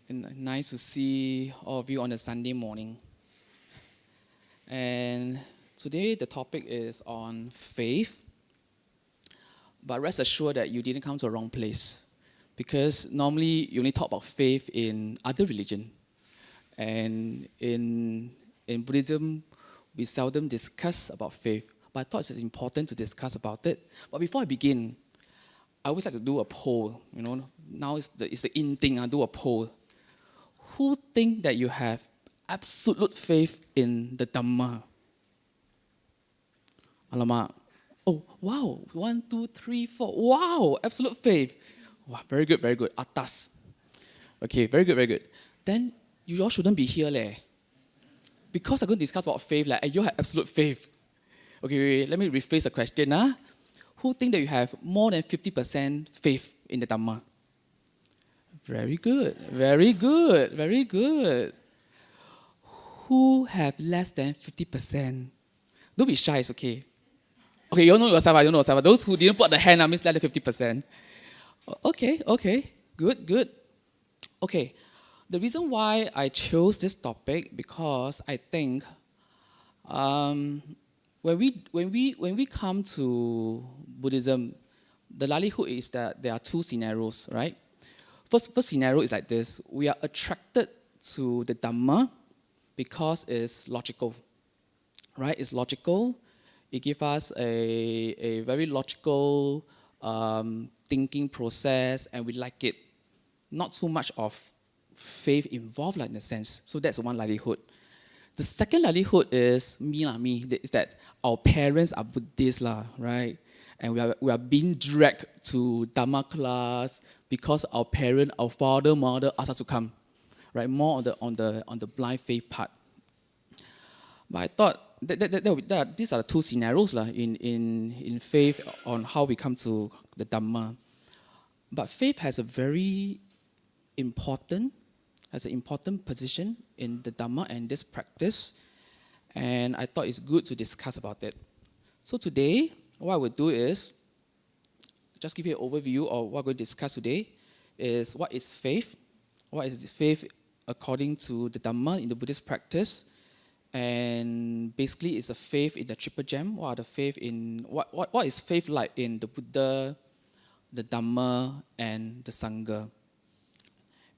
And nice to see all of you on a Sunday morning. And today the topic is on faith. But rest assured that you didn't come to the wrong place. Because normally you only talk about faith in other religion. And in Buddhism, we seldom discuss about faith. But I thought it's important to discuss about it. But before I begin, I always like to do a poll. Now it's the in thing. I do a poll. Who think that you have absolute faith in the Dhamma? Alamak. Oh, wow. 1, 2, 3, 4. Wow, absolute faith. Wow, very good, very good. Atas. Okay, very good, very good. Then you all shouldn't be here, leh. Because I'm going to discuss about faith, and you have absolute faith. Okay, wait, let me rephrase the question. Who think that you have more than 50% faith in the Dhamma? Very good, very good, very good. Who have less than 50%? Don't be shy, it's okay. Okay, you know yourself, Those who didn't put the hand, means less than 50%. Okay, good. Okay, the reason why I chose this topic, because I think when we come to Buddhism, the likelihood is that there are two scenarios, right? First scenario is like this. We are attracted to the Dhamma because it's logical, right? It's logical. It gives us a very logical thinking process, and we like it. Not too much of faith involved, in a sense. So that's one likelihood. The second likelihood is is that our parents are Buddhists, right? And we are being dragged to Dhamma class because our parent, our father, mother asked us to come, right? More on the blind faith part. But I thought that these are the two scenarios in faith on how we come to the Dhamma. But faith has an important position in the Dhamma and this practice, and I thought it's good to discuss about it. So today, what I will do is just give you an overview of what we're going to discuss today. Is what is faith? What is faith according to the Dhamma in the Buddhist practice? And basically, it's a faith in the Triple Gem. What is faith like in the Buddha, the Dhamma, and the Sangha?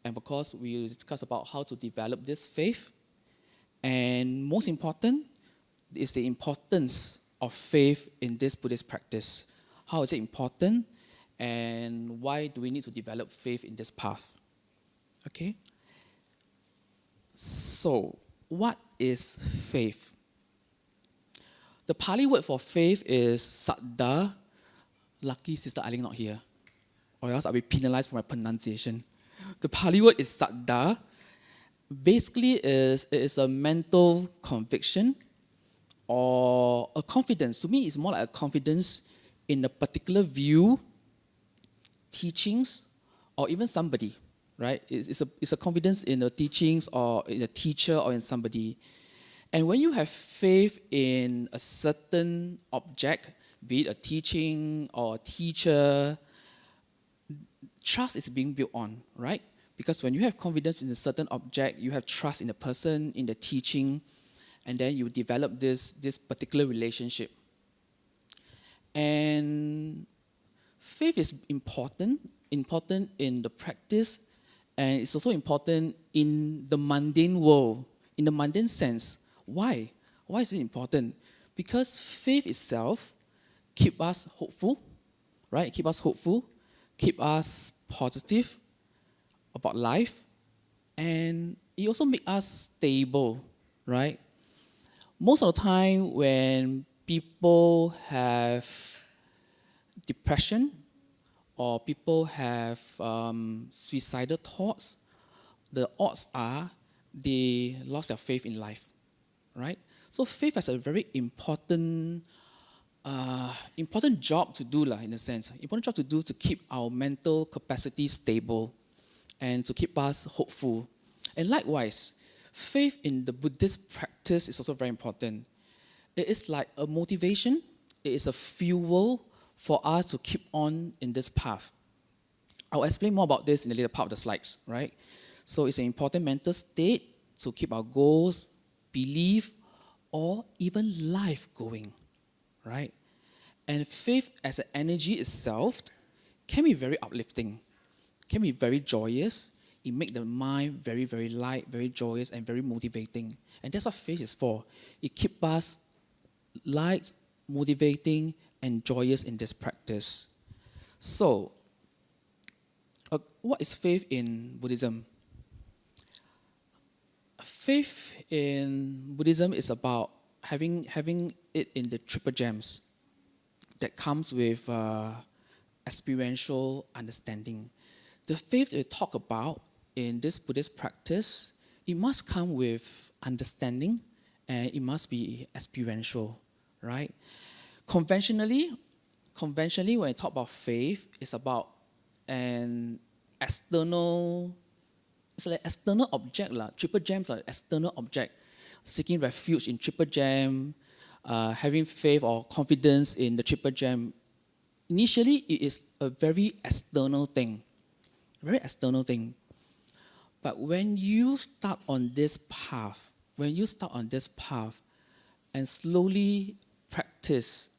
And of course, we will discuss about how to develop this faith. And most important is the importance of faith in this Buddhist practice. How is it important? And why do we need to develop faith in this path? Okay? So, what is faith? The Pali word for faith is saddha. Lucky Sister Eileen not here, or else I'll be penalized for my pronunciation. The Pali word is saddha. Basically, it is a mental conviction or a confidence. To me, it's more like a confidence in a particular view, teachings, or even somebody, right? It's a confidence in the teachings or in a teacher or in somebody. And when you have faith in a certain object, be it a teaching or a teacher, trust is being built on, right? Because when you have confidence in a certain object, you have trust in the person, in the teaching, and then you develop this particular relationship. And faith is important in the practice, and it's also important in the mundane world, in the mundane sense. Why? Why is it important? Because faith itself keeps us hopeful, right? Keep us hopeful, keep us positive about life, and it also makes us stable, right? Most of the time when people have depression or people have suicidal thoughts, the odds are they lost their faith in life, right? So faith has a very important job to do, in a sense. Important job to do to keep our mental capacity stable and to keep us hopeful. And likewise, faith in the Buddhist practice is also very important. It is like a motivation. It is a fuel for us to keep on in this path. I'll explain more about this in the later part of the slides, right? So it's an important mental state to keep our goals, belief, or even life going, right? And faith as an energy itself can be very uplifting, can be very joyous. It makes the mind very, very light, very joyous, and very motivating. And that's what faith is for. It keeps us light, motivating, and joyous in this practice. So, what is faith in Buddhism? Faith in Buddhism is about having it in the triple gems that comes with experiential understanding. The faith that we talk about in this Buddhist practice, it must come with understanding and it must be experiential, right? Conventionally, when we talk about faith, it's about an external, it's like external object. Triple gems are external object. Seeking refuge in triple gem, having faith or confidence in the triple gem. Initially, it is a very external thing. Very external thing. But when you start on this path, and slowly practice,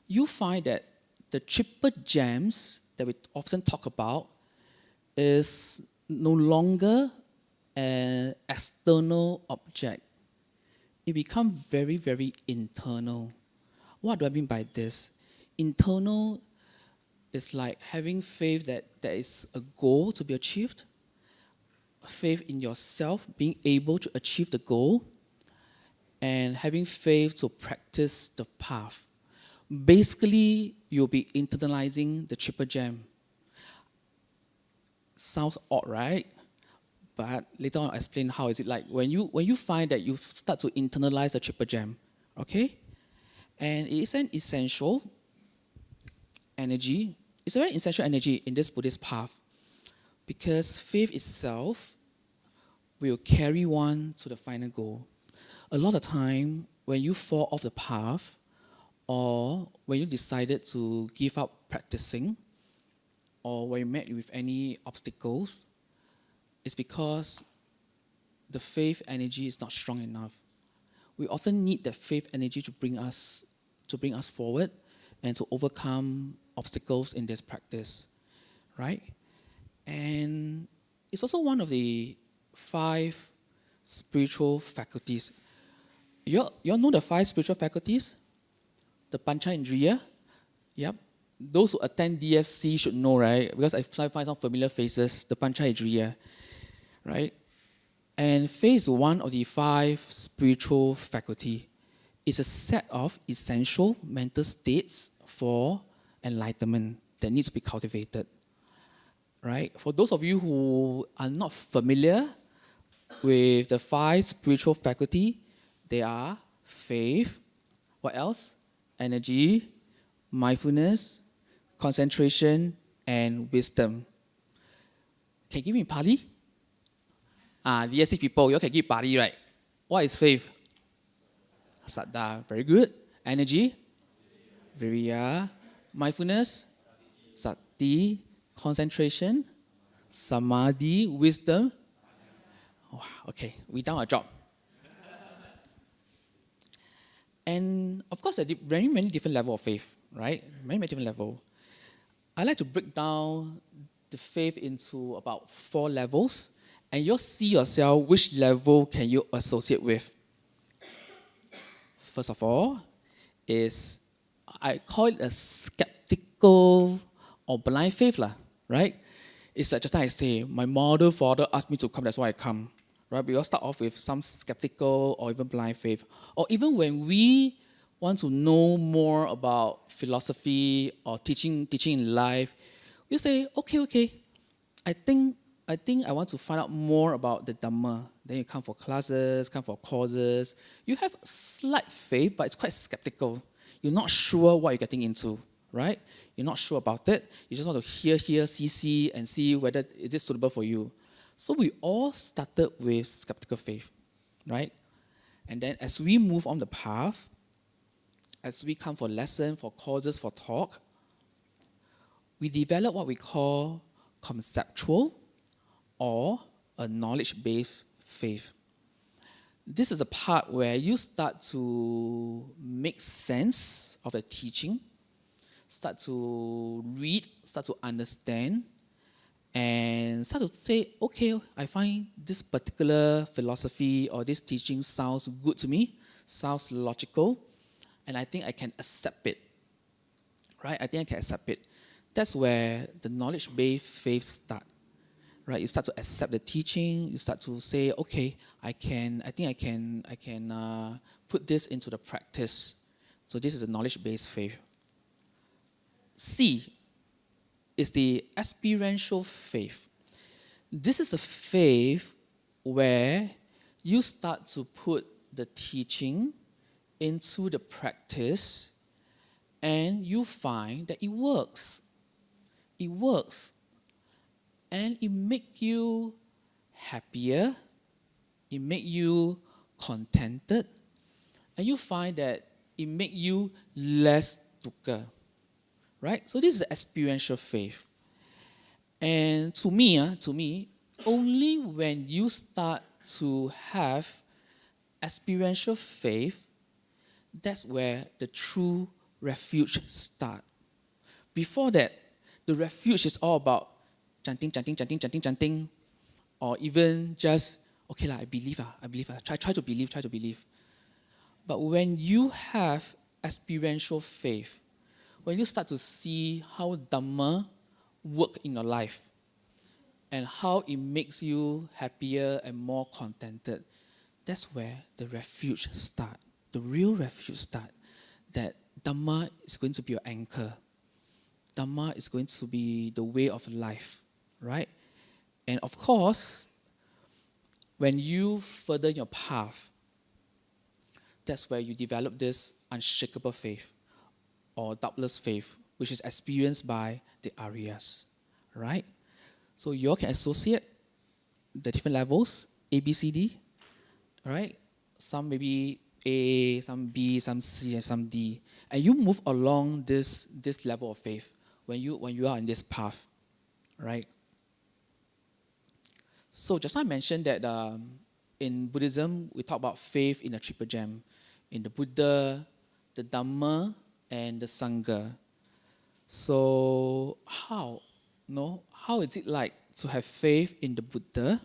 you find that the triple gems that we often talk about is no longer an external object. It becomes very, very internal. What do I mean by this? Internal is like having faith that there is a goal to be achieved, faith in yourself, being able to achieve the goal, and having faith to practice the path. Basically, you'll be internalizing the triple gem. Sounds odd, right? But later on I'll explain how is it like when you find that you start to internalize the triple gem, okay? And it is an essential energy. It's a very essential energy in this Buddhist path because faith itself will carry one to the final goal. A lot of time, when you fall off the path or when you decided to give up practicing or when you met with any obstacles, it's because the faith energy is not strong enough. We often need the faith energy to bring us forward and to overcome obstacles in this practice, right? And it's also one of the 5 spiritual faculties. You all know the 5 spiritual faculties? The Pancha Indriya? Yep. Those who attend DFC should know, right? Because I find some familiar faces, the Pancha Indriya, right? And faith is one of the 5 spiritual faculty. It's a set of essential mental states for enlightenment that needs to be cultivated, right? For those of you who are not familiar with the 5 spiritual faculty, they are faith, what else? Energy, mindfulness, concentration, and wisdom. Can you give me Pali? DSC people, you all can give Pali, right? What is faith? Saddha, very good. Energy, Viriya. Mindfulness, Sati. Concentration, Samadhi. Wisdom. Oh, okay, we done our job. And of course, there are very many different levels of faith, right? Many different levels. I like to break down the faith into about 4 levels, and you'll see yourself which level can you associate with. First of all, I call it a skeptical or blind faith, right? It's like just like I say, my mother, father asked me to come, that's why I come. Right? We all start off with some skeptical or even blind faith. Or even when we want to know more about philosophy or teaching in life, we say, okay, I think I want to find out more about the Dhamma. Then you come for classes, come for courses. You have slight faith, but it's quite skeptical. You're not sure what you're getting into, right? You're not sure about it. You just want to hear, see, and see whether is it suitable for you. So we all started with skeptical faith, right? And then as we move on the path, as we come for lesson, for courses, for talk, we develop what we call conceptual or a knowledge-based faith. This is the part where you start to make sense of the teaching, start to read, start to understand, and start to say, okay, I find this particular philosophy or this teaching sounds good to me, sounds logical, and I think I can accept it. Right? I think I can accept it. That's where the knowledge-based faith starts. Right? You start to accept the teaching. You start to say, okay, I think I can put this into the practice. So this is a knowledge-based faith. C is the experiential faith. This is a faith where you start to put the teaching into the practice and you find that it works. It works. And it makes you happier. It makes you contented. And you find that it makes you less dukkha. Right? So this is the experiential faith. And to me, only when you start to have experiential faith, that's where the true refuge starts. Before that, the refuge is all about chanting, or even just, okay, I believe. Try to believe. But when you have experiential faith, when you start to see how Dhamma work in your life and how it makes you happier and more contented, that's where the refuge starts. The real refuge starts. That Dhamma is going to be your anchor. Dhamma is going to be the way of life, right? And of course, when you further your path, that's where you develop this unshakable faith or doubtless faith, which is experienced by the Aryas, right? So you all can associate the different levels, A, B, C, D, right? Some maybe A, some B, some C, and some D. And you move along this level of faith when you are in this path, right? So just now I mentioned that in Buddhism, we talk about faith in the triple gem, in the Buddha, the Dhamma, and the Sangha. So how is it like to have faith in the Buddha,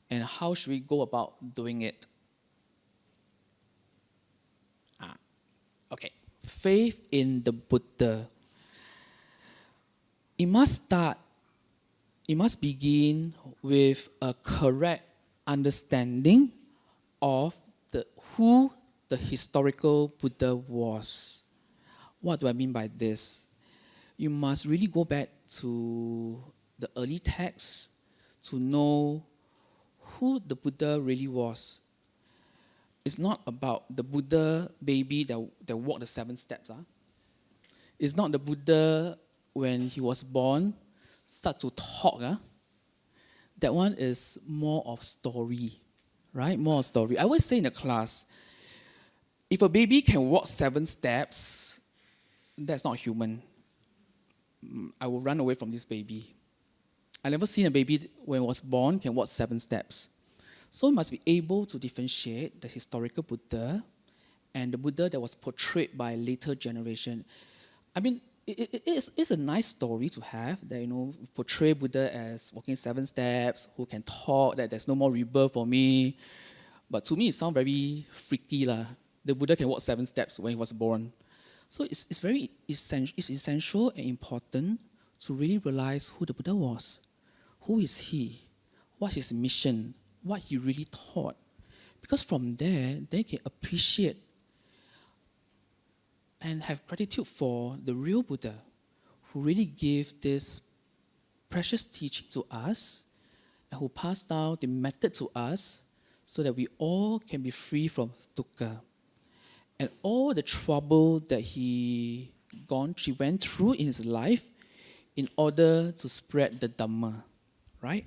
and how should we go about doing it? Okay, faith in the Buddha. It must begin with a correct understanding of who the historical Buddha was. What do I mean by this? You must really go back to the early texts to know who the Buddha really was. It's not about the Buddha baby that walked the 7 steps. It's not the Buddha when he was born start to talk. That one is more of story, right? More of story. I always say in the class, if a baby can walk 7 steps, that's not human. I will run away from this baby. I never seen a baby when it was born can walk 7 steps. So you must be able to differentiate the historical Buddha and the Buddha that was portrayed by a later generation. I mean, it's a nice story to have that, portray Buddha as walking 7 steps, who can talk, that there's no more rebirth for me. But to me, it sounds very freaky. The Buddha can walk 7 steps when he was born. So it's very essential and important to really realize who the Buddha was. Who is he? What's his mission? What he really taught. Because from there, they can appreciate and have gratitude for the real Buddha who really gave this precious teaching to us and who passed down the method to us so that we all can be free from dukkha. And all the trouble that he went through in his life in order to spread the Dhamma, right?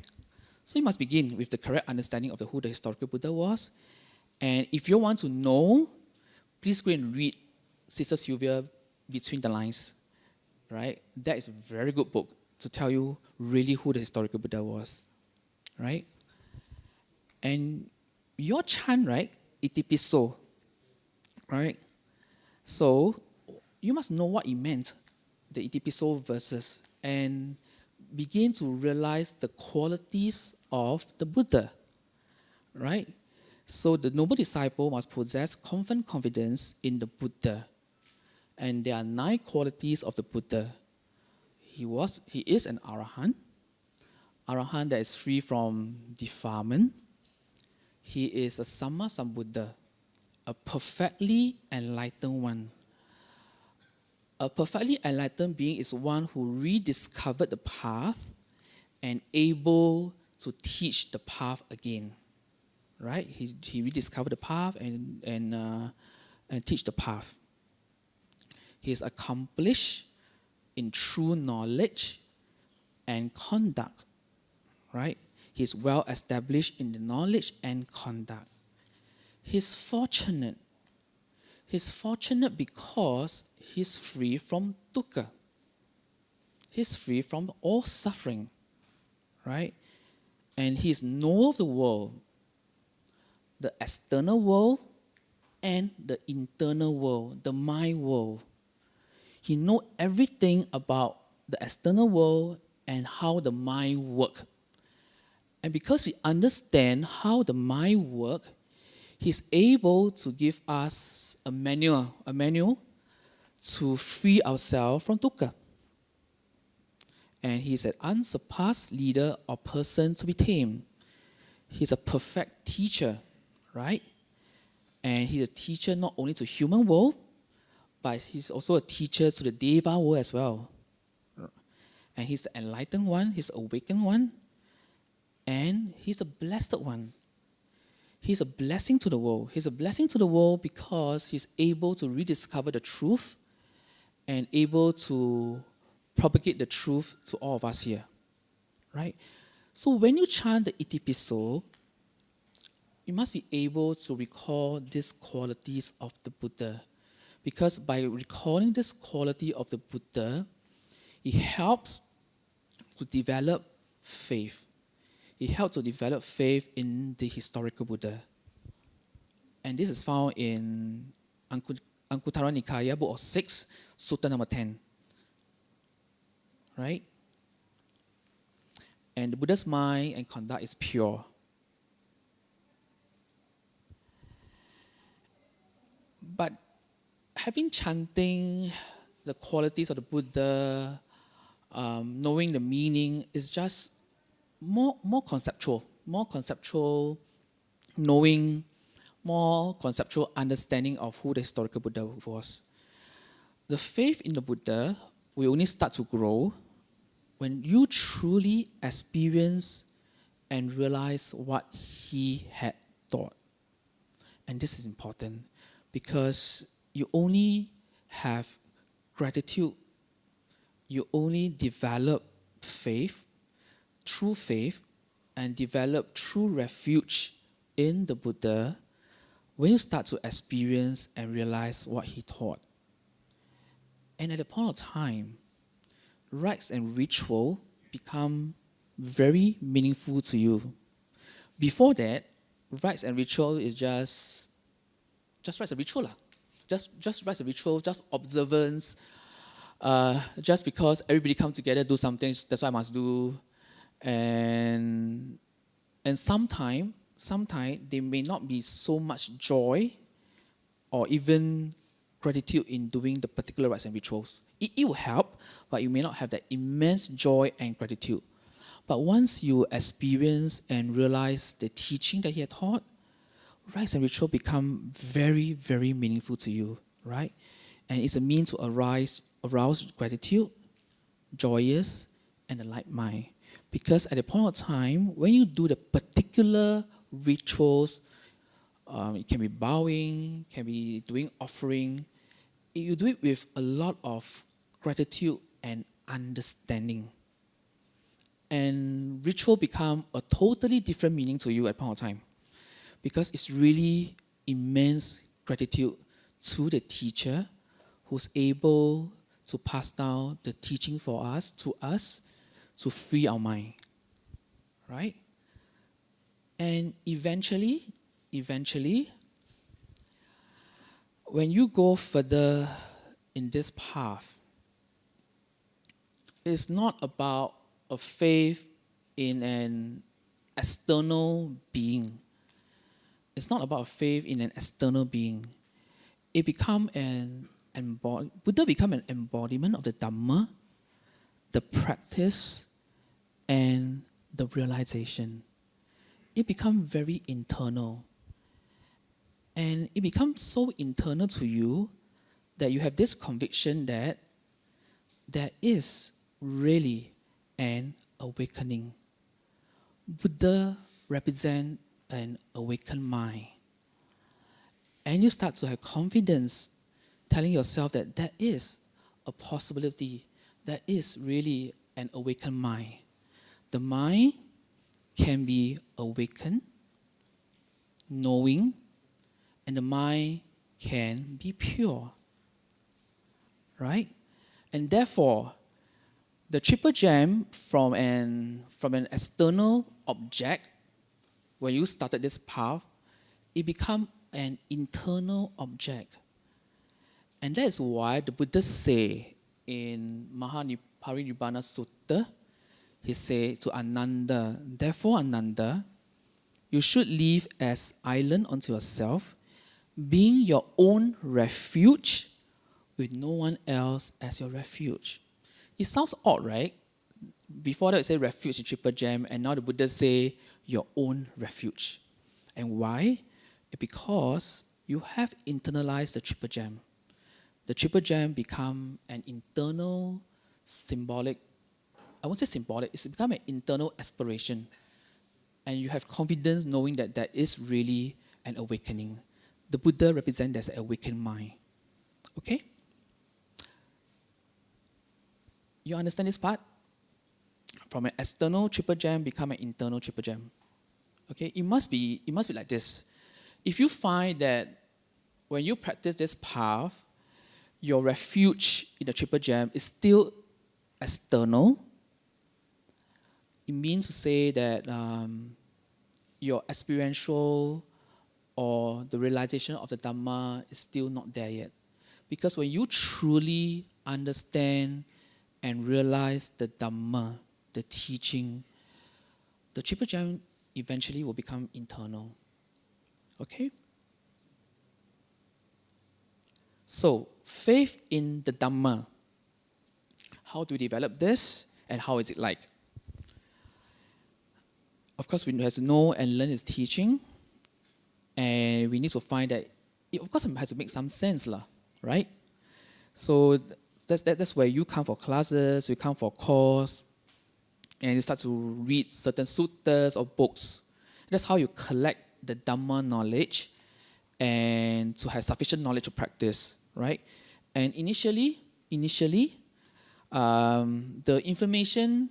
So you must begin with the correct understanding of who the historical Buddha was. And if you want to know, please go and read Sister Sylvia Between the Lines, right? That is a very good book to tell you really who the historical Buddha was, right? And your chant, right, itipiso, right? So you must know what it meant, the itipiso verses, and begin to realize the qualities of the Buddha, right? So the noble disciple must possess confidence in the Buddha. And there are 9 qualities of the Buddha. He is an arahant that is free from defilement. He is a Samma Sambuddha, a perfectly enlightened one. A perfectly enlightened being is one who rediscovered the path and able to teach the path again. Right? He rediscovered the path and teach the path. He is accomplished in true knowledge and conduct. Right? He is well established in the knowledge and conduct. He's fortunate. He's fortunate because he's free from dukkha. He's free from all suffering. Right? And he's knower of the world, the external world and the internal world, the mind world. He knows everything about the external world and how the mind works. And because he understands how the mind works, he's able to give us a manual to free ourselves from dukkha. And he's an unsurpassed leader or person to be tamed. He's a perfect teacher, right? And he's a teacher not only to human world, but he's also a teacher to the Deva world as well. And he's the enlightened one, he's the awakened one, and he's a blessed one. He's a blessing to the world. He's a blessing to the world because he's able to rediscover the truth and able to propagate the truth to all of us here. Right? So when you chant the Itipiso, you must be able to recall these qualities of the Buddha. Because by recalling this quality of the Buddha, it helps to develop faith. It helps to develop faith in the historical Buddha. And this is found in Anguttara Nikaya, Book of 6, Sutta number 10. Right? And the Buddha's mind and conduct is pure. But having chanting the qualities of the Buddha, knowing the meaning is just more conceptual knowing, more conceptual understanding of who the historical Buddha was. The faith in the Buddha will only start to grow when you truly experience and realize what he had taught. And this is important because you only have gratitude, you only develop faith, true faith, and develop true refuge in the Buddha when you start to experience and realize what he taught. And at the point of time, rites and ritual become very meaningful to you. Before that, rites and ritual is just rites and ritual. Just rites and ritual, just observance. Just because everybody come together, do something, that's what I must do. And sometimes there may not be so much joy or even gratitude in doing the particular rites and rituals. It will help, but you may not have that immense joy and gratitude. But once you experience and realize the teaching that he had taught, rites and ritual become very, very meaningful to you, right? And it's a means to arouse gratitude, joyous, and a light mind. Because at the point of time, when you do the particular rituals, it can be bowing, can be doing offering. You do it with a lot of gratitude and understanding. And ritual become a totally different meaning to you at point of time. Because it's really immense gratitude to the teacher who's able to pass down the teaching for us, to free our mind. Right? And eventually, when you go further in this path, it's not about a faith in an external being. It's not about faith in an external being. It become Buddha become an embodiment of the Dhamma, the practice, and the realization. It becomes very internal. And it becomes so internal to you that you have this conviction that there is really an awakening. Buddha represents an awakened mind. And you start to have confidence telling yourself that there is a possibility, there is really an awakened mind. The mind can be awakened, knowing, and the mind can be pure. Right? And therefore, the triple gem from an external object, when you started this path, it become an internal object. And that is why the Buddha say in Mahaparinibbana Sutta, he said to Ananda, therefore Ananda, you should live as island unto yourself, being your own refuge, with no one else as your refuge. It sounds odd, right? Before that, it said refuge in triple gem, and now the Buddha say your own refuge. And why? Because you have internalized the triple gem. The triple gem become an internal, symbolic, I won't say symbolic, it's become an internal aspiration. And you have confidence knowing that there is really an awakening. The Buddha represents as an awakened mind. Okay? You understand this part? From an external triple gem become an internal triple gem. Okay? It must be like this. If you find that when you practice this path, your refuge in the triple gem is still external, it means to say that your experiential or the realization of the Dhamma is still not there yet. Because when you truly understand and realize the Dhamma, the teaching, the triple gem eventually will become internal. Okay? So, faith in the Dhamma. How do we develop this and how is it like? Of course, we have to know and learn its teaching, and we need to find that it, of course, it has to make some sense, right? So that's where you come for classes, you come for course, and you start to read certain suttas or books. That's how you collect the Dhamma knowledge and to have sufficient knowledge to practice, right? And initially, the information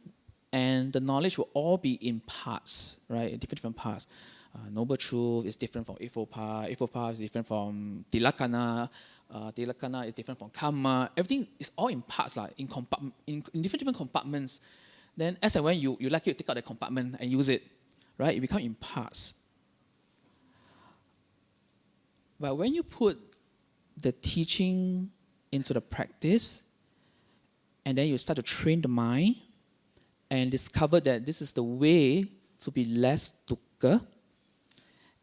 and the knowledge will all be in parts, right? Different parts. Noble Truth is different from Ifopa. Ifopa is different from Tilakkhana. Tilakkhana is different from Karma. Everything is all in parts, in different compartments. Then as and when you like it, you take out the compartment and use it, right? It becomes in parts. But when you put the teaching into the practice, and then you start to train the mind, and discover that this is the way to be less dukkha,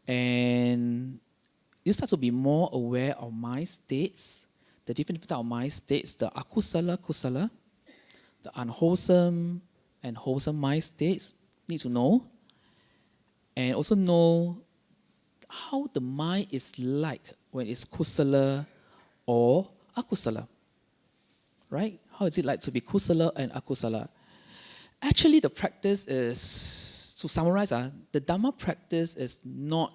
and you start to be more aware of mind states, the different type of mind states, the akusala, kusala, the unwholesome and wholesome mind states, need to know, and also know how the mind is like when it's kusala or akusala, right? How is it like to be kusala and akusala? Actually, the practice is, to summarize, the Dhamma practice is not,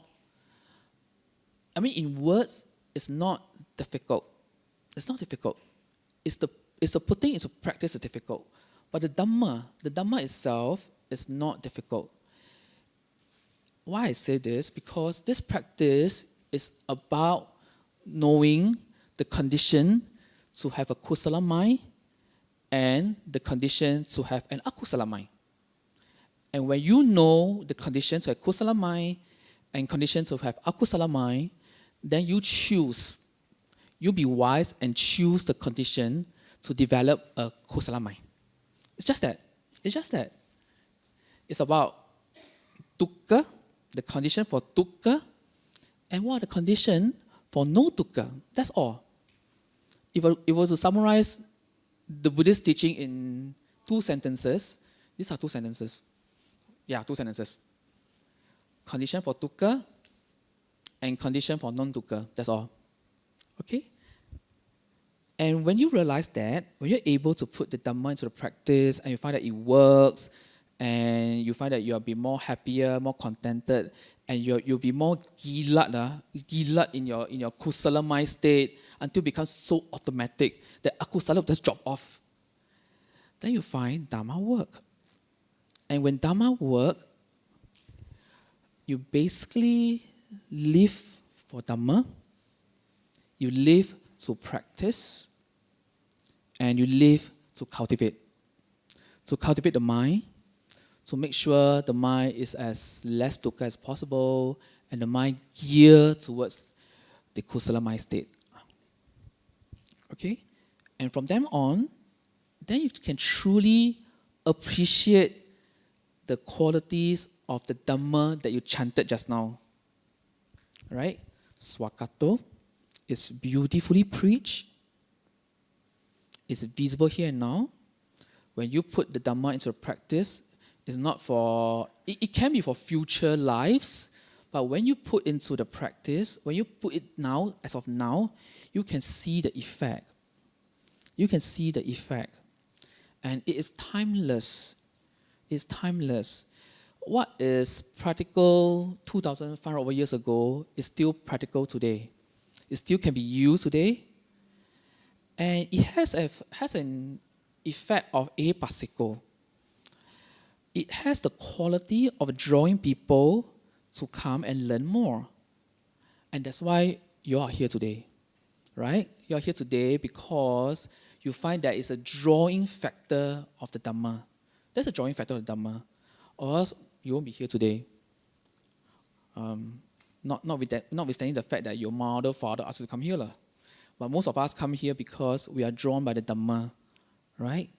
in words, it's not difficult. It's not difficult. It's the putting into practice is difficult. But the Dhamma itself is not difficult. Why I say this? Because this practice is about knowing the condition to have a kusala mind and the condition to have an akusala mind. And when you know the conditions to have kusala mind and conditions to have akusala mind, then you choose. You be wise and choose the condition to develop a kusala mind. It's just that. It's just that. It's about dukkha, the condition for dukkha, and what are the condition for no dukkha. That's all. If I was to summarize the Buddhist teaching in 2 sentences, these are 2 sentences. Yeah, 2 sentences. Condition for dukkha and condition for non-dukkha. That's all. Okay? And when you realize that, when you're able to put the Dhamma into the practice and you find that it works, and you find that you'll be more happier, more contented, and you'll be more gilat in your kusala mind state until it becomes so automatic that akusala will just drop off. Then you find Dhamma work. And when Dhamma work, you basically live for Dhamma, you live to practice, and you live to cultivate. To cultivate the mind, to make sure the mind is as less dukkha as possible, and the mind geared towards the kusala mind state. Okay? And from then on, then you can truly appreciate the qualities of the Dhamma that you chanted just now. Right? Swakato is beautifully preached. It's visible here and now. When you put the Dhamma into practice, it's not for, it can be for future lives, but when you put into the practice, when you put it now, as of now, you can see the effect. You can see the effect. And it is timeless. It's timeless. What is practical 2,500 years ago is still practical today. It still can be used today. And it has an effect of pasiko. It has the quality of drawing people to come and learn more. And that's why you are here today, right? You are here today because you find that it's a drawing factor of the Dhamma. That's a drawing factor of the Dhamma. Or else you won't be here today. Notwithstanding the fact that your mother, father asked you to come here. But most of us come here because we are drawn by the Dhamma, right?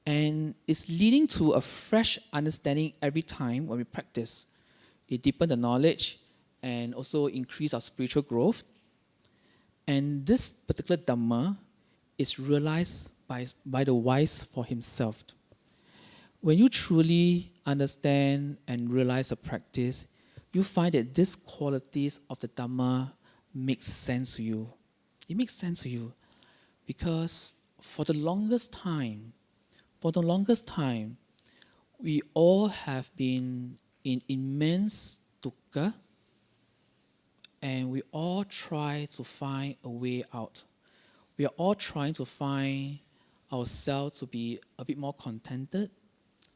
And it's leading to a fresh understanding every time when we practice. It deepens the knowledge and also increase our spiritual growth. And this particular Dhamma is realized by the wise for himself. When you truly understand and realize the practice, you find that these qualities of the Dhamma make sense to you. It makes sense to you because for the longest time, we all have been in immense dukkha, and we all try to find a way out. We are all trying to find ourselves to be a bit more contented,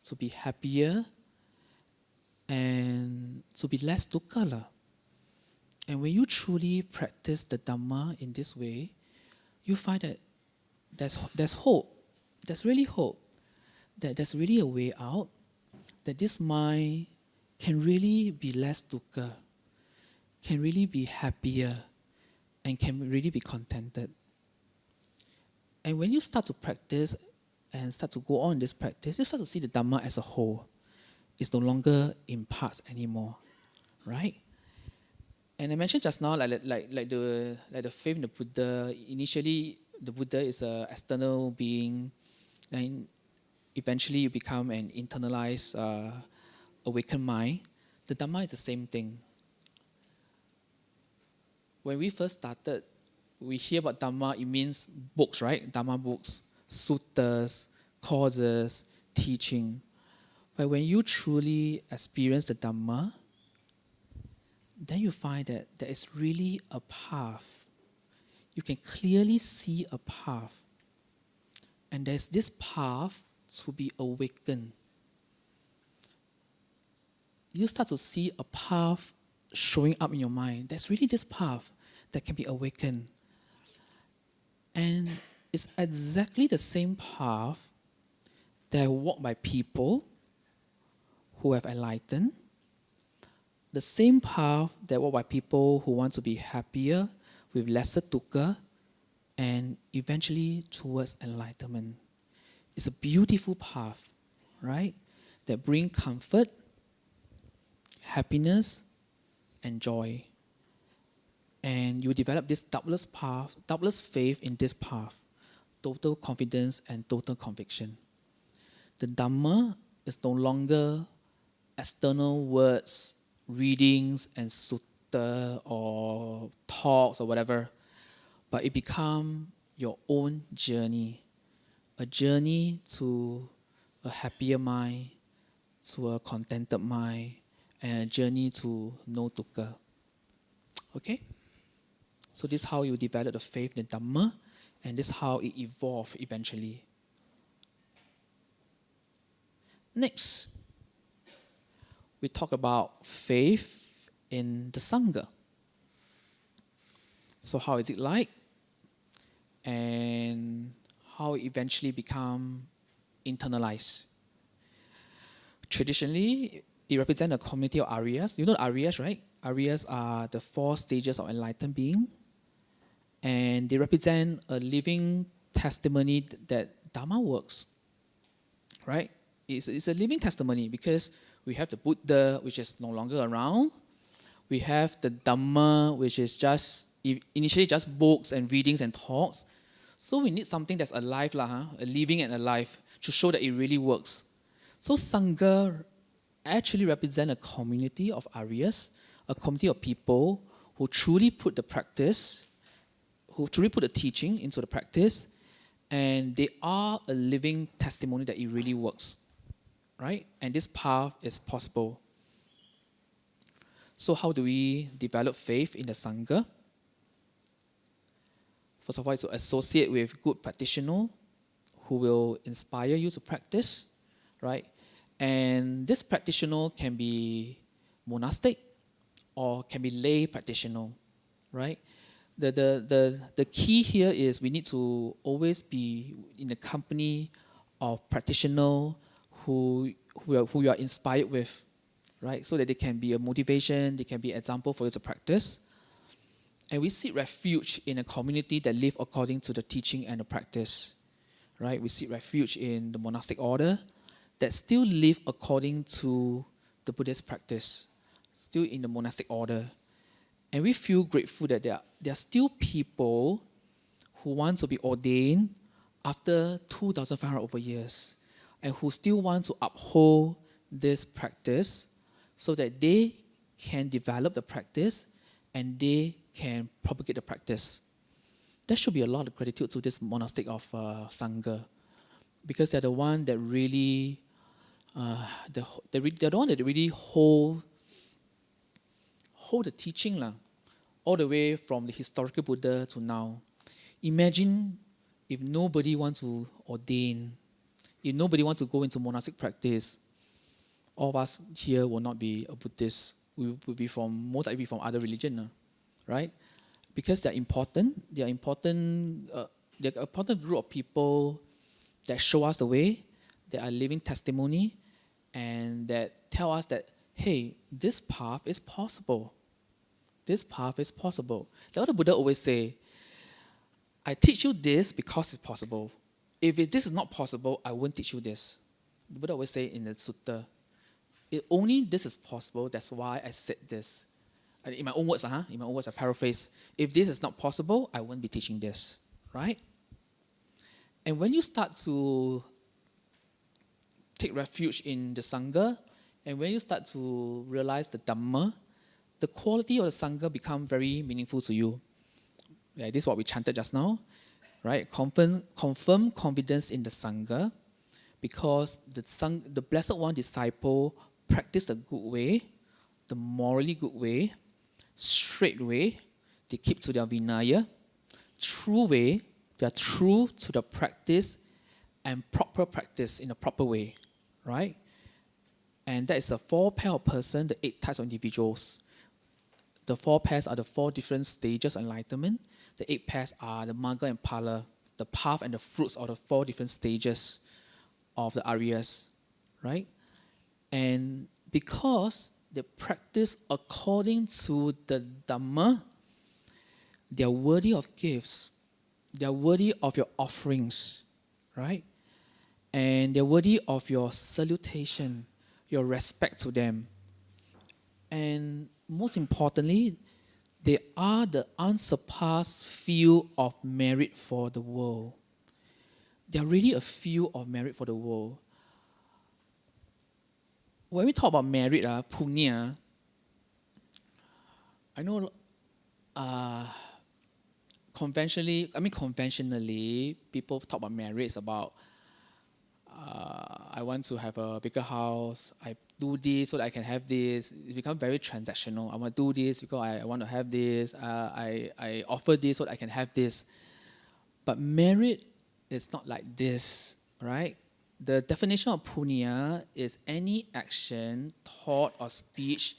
to be happier, and to be less dukkha. And when you truly practice the Dhamma in this way, you find that there's hope. There's really hope. That there's really a way out. That this mind can really be less dukkha, can really be happier, and can really be contented. And when you start to practice and start to go on in this practice, you start to see the Dhamma as a whole. It's no longer in parts anymore, right? And I mentioned just now, like the faith in the Buddha. Initially, the Buddha is an external being, and eventually you become an internalized, awakened mind. The Dhamma is the same thing. When we first started, we hear about Dhamma, it means books, right? Dhamma books, suttas, causes, teaching. But when you truly experience the Dhamma, then you find that there is really a path. You can clearly see a path. And there's this path to be awakened. You start to see a path showing up in your mind. There's really this path that can be awakened. And it's exactly the same path that walked by people who have enlightened, the same path that walked by people who want to be happier, with lesser dukkha, and eventually towards enlightenment. It's a beautiful path, right? That bring comfort, happiness, and joy. And you develop this doubtless path, doubtless faith in this path, total confidence and total conviction. The Dhamma is no longer external words, readings, and sutta or talks or whatever, but it becomes your own journey, a journey to a happier mind, to a contented mind, and a journey to no dukkha. Okay? So this is how you develop the faith in the Dhamma, and this is how it evolved eventually. Next, we talk about faith in the Sangha. So how is it like? And how it eventually become internalized. Traditionally, it represents a community of Aryas. You know Aryas, right? Aryas are the 4 stages of enlightened being. And they represent a living testimony that Dhamma works. Right? It's a living testimony because we have the Buddha, which is no longer around. We have the Dhamma, which is just initially just books and readings and talks. So we need something that's alive, a living and alive, to show that it really works. So Sangha actually represent a community of Aryas, a community of people who truly put the practice, who truly put the teaching into the practice, and they are a living testimony that it really works, right? And this path is possible. So how do we develop faith in the Sangha? First of all, it's to associate with good practitioners who will inspire you to practice, right? And this practitioner can be monastic or can be lay practitioner, right? The key here is we need to always be in the company of practitioners who you are inspired with, right? So that they can be a motivation, they can be an example for you to practice. And we seek refuge in a community that live according to the teaching and the practice, right? We seek refuge in the monastic order that still live according to the Buddhist practice, still in the monastic order. And we feel grateful that there are still people who want to be ordained after 2,500 over years and who still want to uphold this practice so that they can develop the practice and they can propagate the practice. There should be a lot of gratitude to this monastic of Sangha, because they're the one that really, they're the one that really hold the teaching all the way from the historical Buddha to now. Imagine if nobody wants to ordain, if nobody wants to go into monastic practice, all of us here will not be a Buddhist. We will be most likely from other religion, right? Because they're important. They're important group of people that show us the way, that are living testimony, and that tell us that, hey, this path is possible. This path is possible. That's what the Buddha always say. I teach you this because it's possible. If this is not possible, I won't teach you this. The Buddha always say in the sutta, only this is possible, that's why I said this. In my own words, I paraphrase. If this is not possible, I won't be teaching this, right? And when you start to take refuge in the Sangha, and when you start to realize the Dhamma, the quality of the Sangha become very meaningful to you. Yeah, this is what we chanted just now, right? Confirm confidence in the Sangha, because the Blessed One disciple practice the good way, the morally good way, straight way, they keep to their Vinaya, true way, they are true to the practice, and proper practice in a proper way, right? And that is the 4 pair of person, the 8 types of individuals. The 4 pairs are the 4 different stages of enlightenment. The 8 pairs are the Magga and Phala, the path and the fruits of the 4 different stages of the Aryas, right? And because they practice according to the Dhamma, they are worthy of gifts. They are worthy of your offerings, right? And they're worthy of your salutation, your respect to them. And most importantly, they are the unsurpassed field of merit for the world. They are really a field of merit for the world. When we talk about merit, punya, I know conventionally, people talk about merit. It's about I want to have a bigger house. I do this so that I can have this. It's become very transactional. I want to do this because I want to have this. I offer this so that I can have this. But merit is not like this, right? The definition of punya is any action, thought, or speech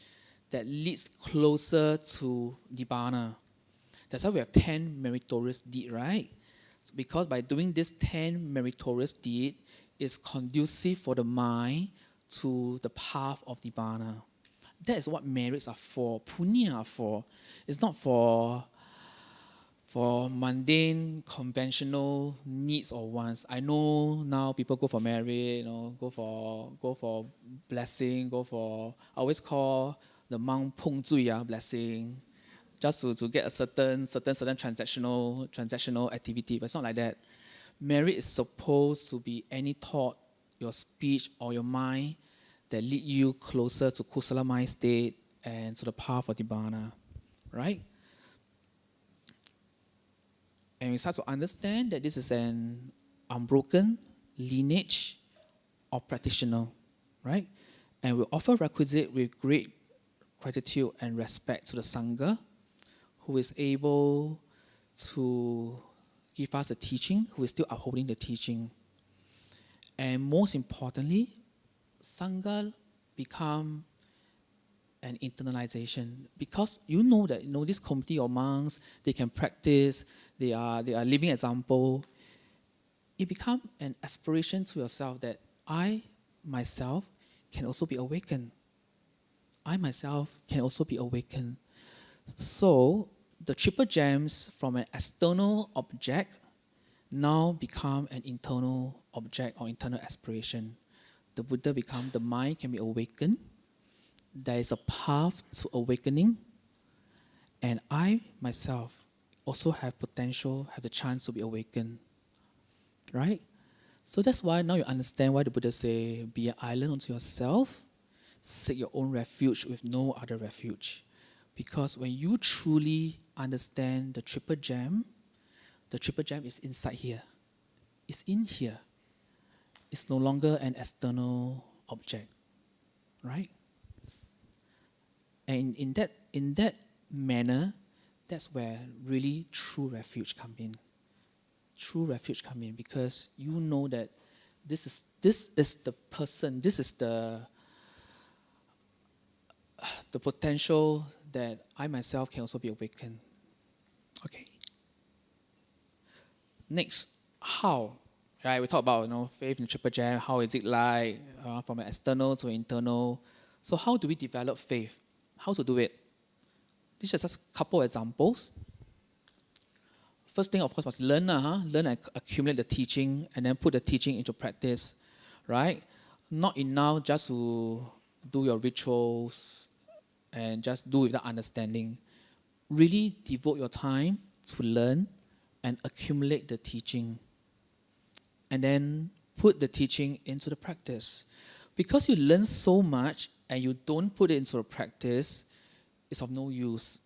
that leads closer to nibbana. That's why we have 10 meritorious deeds, right? Because by doing this 10 meritorious deeds, it's conducive for the mind to the path of nibbana. That is what merits are for, punya are for. It's not for mundane, conventional needs or wants. I know now people go for merit, go for blessing, I always call the monk pung zui, blessing, just to get a certain transactional activity. But it's not like that. Merit is supposed to be any thought, your speech, or your mind that lead you closer to kusala mind state and to the path of nibbana, right? And we start to understand that this is an unbroken lineage of practitioner, right? And we offer requisite with great gratitude and respect to the Sangha, who is able to give us a teaching, who is still upholding the teaching. And most importantly, Sangha become an internalization, because you know that this community of monks, they can practice, they are living example. It becomes an aspiration to yourself that I myself can also be awakened. I myself can also be awakened. So the triple gems from an external object now become an internal object or internal aspiration. The Buddha become the mind can be awakened. There is a path to awakening, and I myself also have potential, have the chance to be awakened, right? So that's why now you understand why the Buddha say, be an island unto yourself, seek your own refuge with no other refuge. Because when you truly understand the triple gem is inside here. It's in here. It's no longer an external object, right? And in that manner, that's where really true refuge come in. True refuge come in because you know that this is the person, this is the potential that I myself can also be awakened. Okay. Next, how? Right, we talk about faith in the triple gem. How is it like from an external to internal? So how do we develop faith? How to do it? These are just a couple of examples. First thing, of course, was learn and accumulate the teaching and then put the teaching into practice, right? Not enough just to do your rituals and just do without understanding. Really devote your time to learn and accumulate the teaching. And then put the teaching into the practice. Because you learn so much and you don't put it into the practice, it's of no use,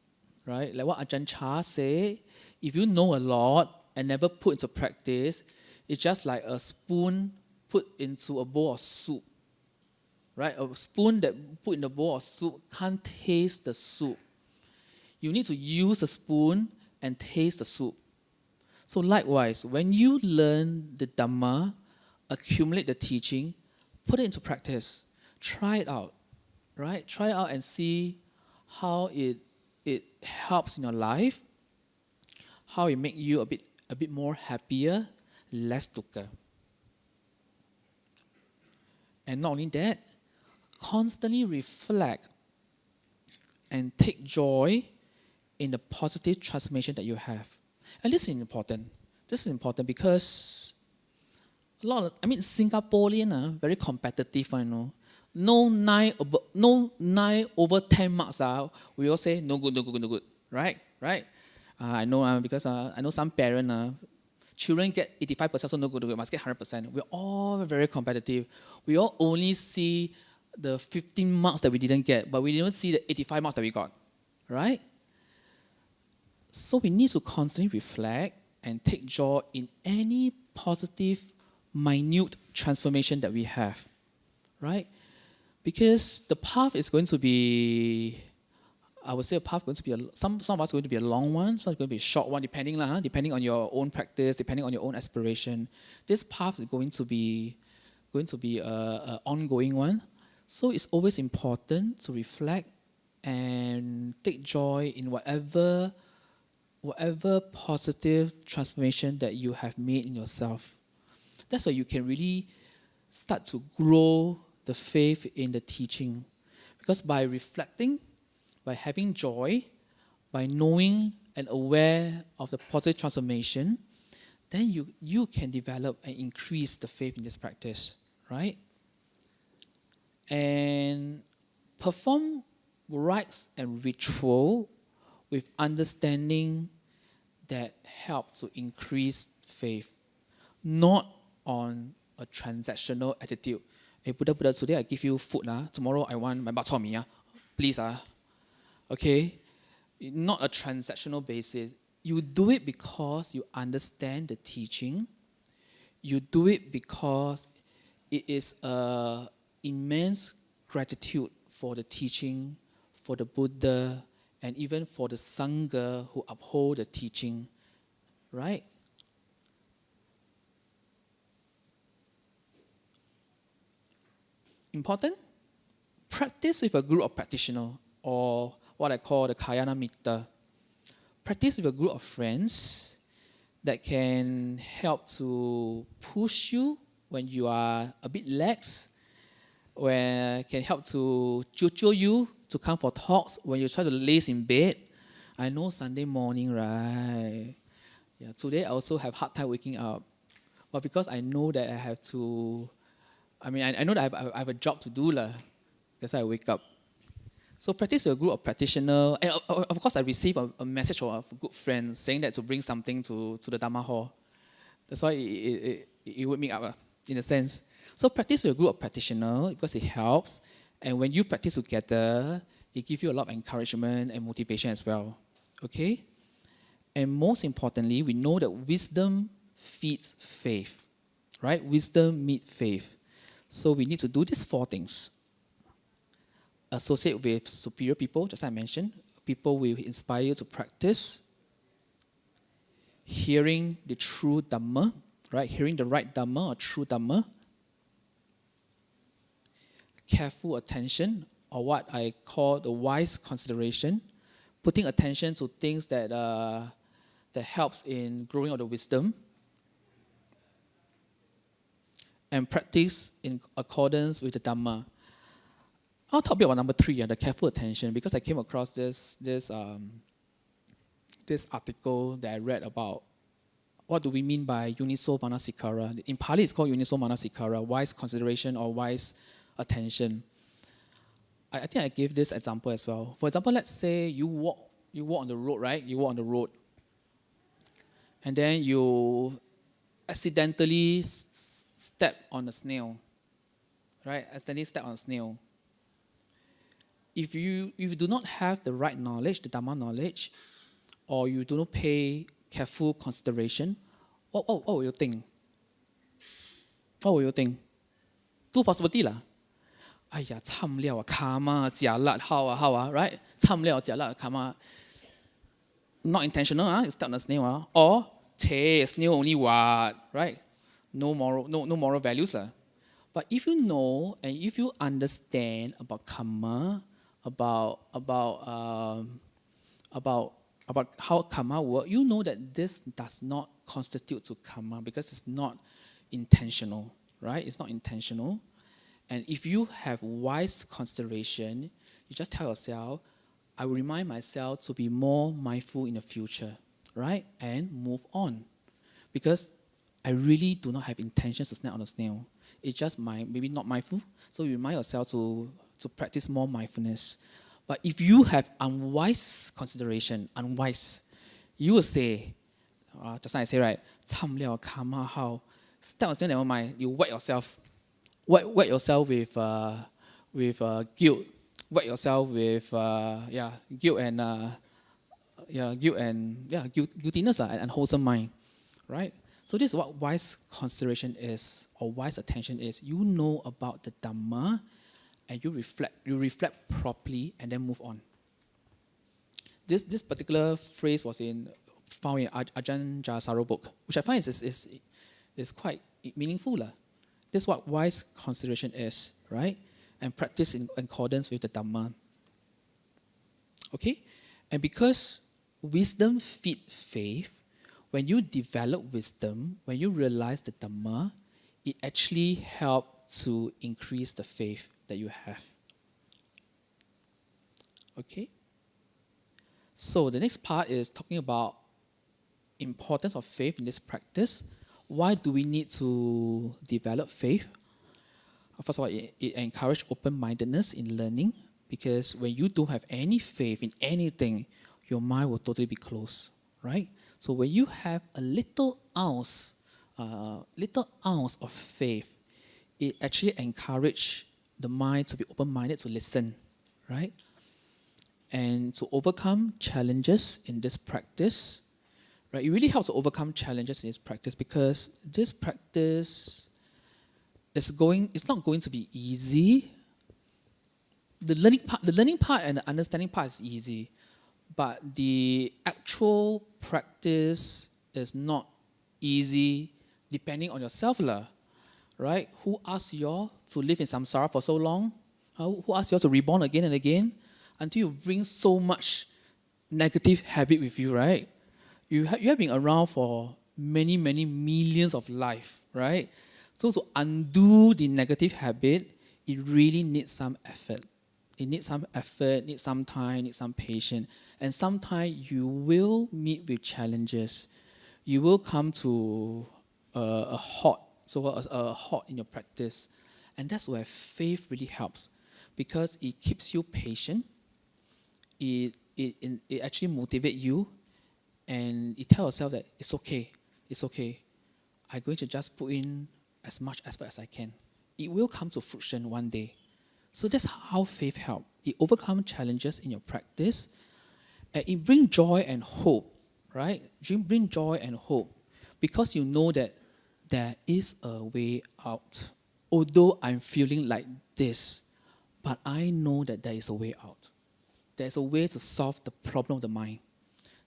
right? Like what Ajahn Chye say, if you know a lot and never put into practice, it's just like a spoon put into a bowl of soup, right? A spoon that put in the bowl of soup can't taste the soup. You need to use the spoon and taste the soup. So likewise, when you learn the Dhamma, accumulate the teaching, put it into practice. Try it out, right? Try it out and see how it helps in your life, how it makes you a bit more happier, less dukkha. And not only that, constantly reflect and take joy in the positive transformation that you have. And this is important. This is important because Singaporean very competitive, you know. No 9 over 10 marks, we all say no good, right? I know because I know some parents, children get 85%, so no good, must get 100%. We're all very competitive. We all only see the 15 marks that we didn't get, but we didn't see the 85 marks that we got, right? So we need to constantly reflect and take joy in any positive, minute transformation that we have, right? Because the path is going to be, I would say a path is going to be, some of us are going to be a long one, some are going to be a short one, depending on your own practice, depending on your own aspiration. This path is going to be an ongoing one. So it's always important to reflect and take joy in whatever positive transformation that you have made in yourself. That's why you can really start to grow the faith in the teaching. Because by reflecting, by having joy, by knowing and aware of the positive transformation, then you can develop and increase the faith in this practice, right? And perform rites and ritual with understanding that helps to increase faith, not on a transactional attitude. Hey, Buddha, today I give you food, tomorrow I want my bak chor mee, please. Okay? Not a transactional basis. You do it because you understand the teaching. You do it because it is an immense gratitude for the teaching, for the Buddha, and even for the Sangha who uphold the teaching, right? Important? Practice with a group of practitioners, or what I call the Kayana Mitta. Practice with a group of friends that can help to push you when you are a bit lax, where can help to tutor you to come for talks when you try to laze in bed. I know Sunday morning, right? Yeah, today I also have hard time waking up. But because I know that I have to, I know that I have a job to do. That's why I wake up. So practice with a group of practitioners. And of course, I receive a message from a good friend saying that to bring something to the Dhamma hall. That's why it woke me up, in a sense. So practice with a group of practitioners because it helps. And when you practice together, it gives you a lot of encouragement and motivation as well. Okay? And most importantly, we know that wisdom feeds faith. Right? Wisdom meets faith. So we need to do these 4 things. Associate with superior people, just as I mentioned. People will inspire you to practice. Hearing the true Dhamma, right? Hearing the right Dhamma or true Dhamma. Careful attention, or what I call the wise consideration. Putting attention to things that helps in growing of the wisdom. And practice in accordance with the Dhamma. I'll talk about number 3, the careful attention, because I came across this article that I read about what do we mean by Yuniso Manasikara. In Pali, it's called Yuniso Manasikara, wise consideration or wise attention. I think I gave this example as well. For example, let's say you walk on the road, right? You walk on the road, and then you accidentally step on a snail, right? Accidentally step on a snail. If you do not have the right knowledge, the Dhamma knowledge, or you do not pay careful consideration, what will you think? What will you think? 2 possibilities lah. Aiya, 參了 karma, 假辣, how, right? 參了 假辣 karma. Not intentional, you step on a snail, or snail only what, right? No moral values lah. But if you know and if you understand about karma, about how karma works, you know that this does not constitute to karma because it's not intentional, right? It's not intentional. And if you have wise consideration, you just tell yourself, I will remind myself to be more mindful in the future, right? And move on. Because I really do not have intentions to snap on a snail. It's just maybe not mindful. So you remind yourself to practice more mindfulness. But if you have unwise consideration, you will say, just like I say, right, 参了 karma how, step on snail, never mind, you wet yourself. Wet yourself with guilt. Wet yourself with guilt and guiltiness and unwholesome mind, right? So this is what wise consideration is, or wise attention is. You know about the Dhamma, and you reflect properly, and then move on. This particular phrase was found in Ajahn Jayasaro book, which I find is quite meaningful. This is what wise consideration is, right? And practice in accordance with the Dhamma. Okay? And because wisdom feeds faith, when you develop wisdom, when you realize the Dhamma, it actually helps to increase the faith that you have. Okay? So the next part is talking about importance of faith in this practice. Why do we need to develop faith? First of all, it encourages open-mindedness in learning, because when you don't have any faith in anything, your mind will totally be closed, right? So when you have a little ounce of faith, it actually encourages the mind to be open-minded to listen, right? And to overcome challenges in this practice, right? It really helps to overcome challenges in this practice, because this practice it's not going to be easy. The learning part and the understanding part is easy, but the actual practice is not easy depending on yourself, right? Who asked you all to live in samsara for so long? Who asked you all to reborn again and again until you bring so much negative habit with you, right? You have been around for many, many millions of life, right? So to undo the negative habit, it really needs some effort. It needs some effort, needs some time, needs some patience. And sometimes you will meet with challenges. You will come to a halt in your practice. And that's where faith really helps, because it keeps you patient. It actually motivates you, and it tells yourself that it's okay. I'm going to just put in as much effort as I can. It will come to fruition one day. So that's how faith helps. It overcomes challenges in your practice. And it brings joy and hope, right? Bring joy and hope, because you know that there is a way out. Although I'm feeling like this, but I know that there is a way out. There's a way to solve the problem of the mind.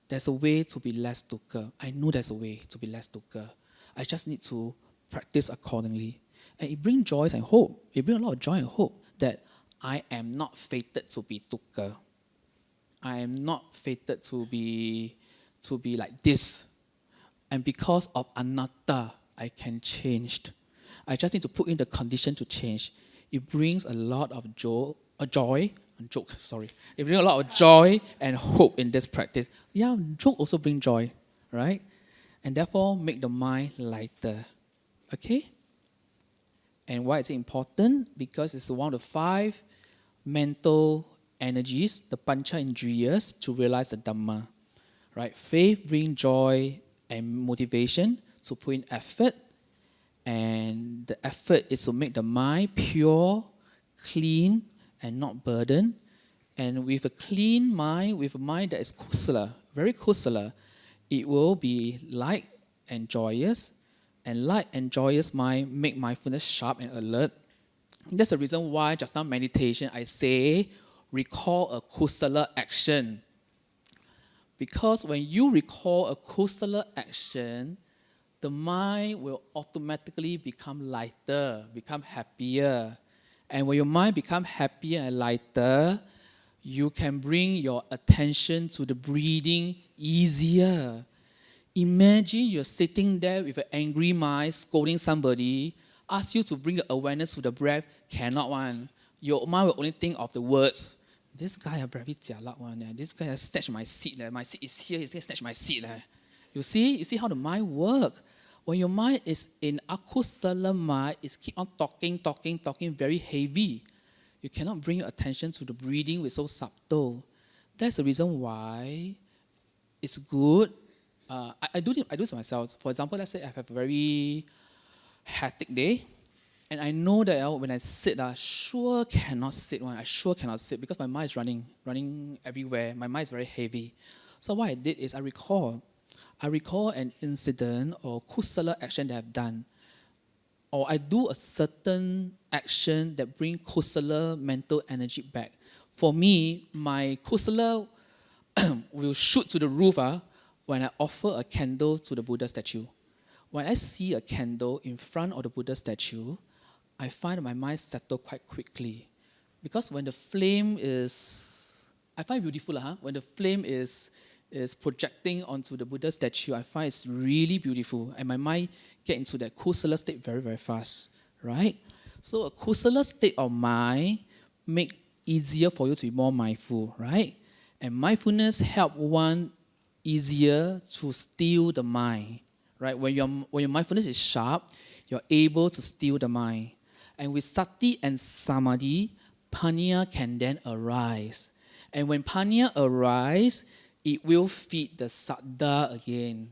There's a way to be less dukkha. I know there's a way to be less dukkha. I just need to practice accordingly. And it brings joy and hope. It brings a lot of joy and hope that I am not fated to be dukkha. I am not fated to be like this. And because of anatta, I can change. I just need to put in the condition to change. It brings a lot of joy. It brings a lot of joy and hope in this practice. Yeah, joke also brings joy, right? And therefore, make the mind lighter. Okay? And why is it important? Because it's one of the 5 mental energies, the pancha indriyas, to realize the Dhamma. Right? Faith brings joy and motivation to put in effort. And the effort is to make the mind pure, clean, and not burdened. And with a clean mind, with a mind that is kusala, very kusala, it will be light and joyous. And light and joyous mind make mindfulness sharp and alert. And that's the reason why just now meditation, I say, recall a kusala action. Because when you recall a kusala action, the mind will automatically become lighter, become happier. And when your mind becomes happier and lighter, you can bring your attention to the breathing easier. Imagine you're sitting there with an angry mind, scolding somebody. ask you to bring your awareness to the breath, cannot one. Your mind will only think of the words. This guy is very jialat one. This guy has snatched my seat. My seat is here. He's going to snatch my seat. You see how the mind works. When your mind is in akusala mind, it's keep on talking, very heavy. You cannot bring your attention to the breathing, which is so subtle. That's the reason why it's good. I do this myself. For example, let's say I have a very hectic day, and I know that when I sit, I sure cannot sit because my mind is running everywhere. My mind is very heavy. So what I did is I recall an incident or kusala action that I've done, or I do a certain action that brings kusala mental energy back. For me, my kusala will shoot to the roof when I offer a candle to the Buddha statue. When I see a candle in front of the Buddha statue, I find that my mind settles quite quickly. Because when the flame is, I find it beautiful, when the flame is projecting onto the Buddha statue, I find it's really beautiful. And my mind gets into that kusala state very, very fast, right? So a kusala state of mind makes easier for you to be more mindful, right? And mindfulness helps one easier to still the mind, right? When your mindfulness is sharp, you're able to still the mind. And with sati and samadhi, panya can then arise. And when panya arises, it will feed the saddha again.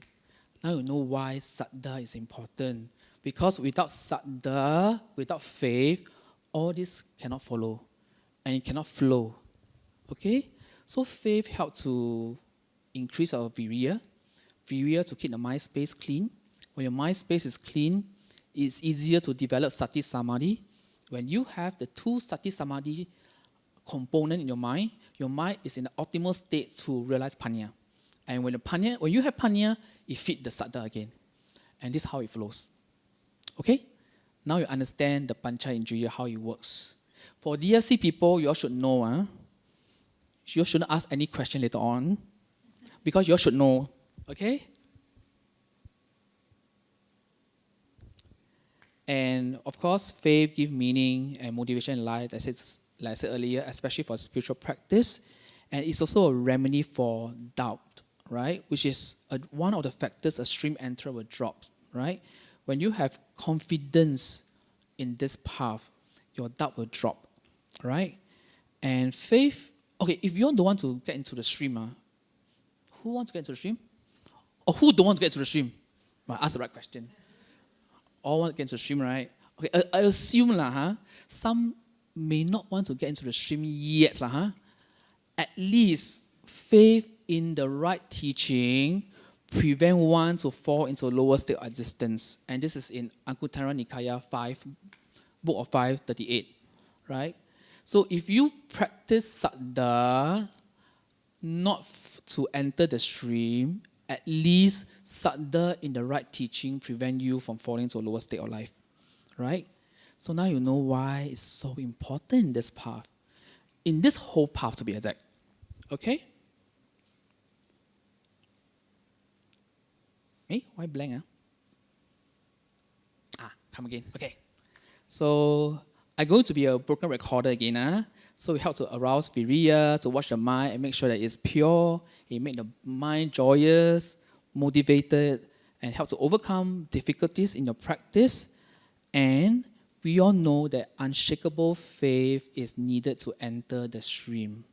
Now you know why saddha is important. Because without saddha, without faith, all this cannot follow. And it cannot flow. Okay? So faith helps to increase our viriya. Viriya to keep the mind space clean. When your mind space is clean, it's easier to develop sati samadhi. When you have the two sati samadhi component in your mind is in the optimal state to realize panya. And when you have panya, it feeds the saddha again. And this is how it flows. Okay? Now you understand the pancha indriya, how it works. For DFC people, you all should know. You shouldn't ask any question later on, because you all should know. Okay? And of course, faith gives meaning and motivation in life, like I said earlier, especially for spiritual practice. And it's also a remedy for doubt, right? Which is one of the factors a stream enter will drop, right? When you have confidence in this path, your doubt will drop, right? And faith, okay, if you don't want to get into the stream, who wants to get into the stream? Or who don't want to get into the stream? I ask the right question. All want to get into the stream, right? Okay, I assume some may not want to get into the stream yet. At least faith in the right teaching prevent one to fall into a lower state of existence. And this is in Anguttara Nikaya 5, Book of 538, right? So if you practice saddha not to enter the stream, at least saddha in the right teaching prevent you from falling into a lower state of life, right? So now you know why it's so important in this path. In this whole path, to be exact. Okay? Hey, why blank? Come again. Okay. So I'm going to be a broken recorder again. So it helps to arouse viriya, to watch the mind and make sure that it's pure. It makes the mind joyous, motivated, and helps to overcome difficulties in your practice. And we all know that unshakable faith is needed to enter the stream.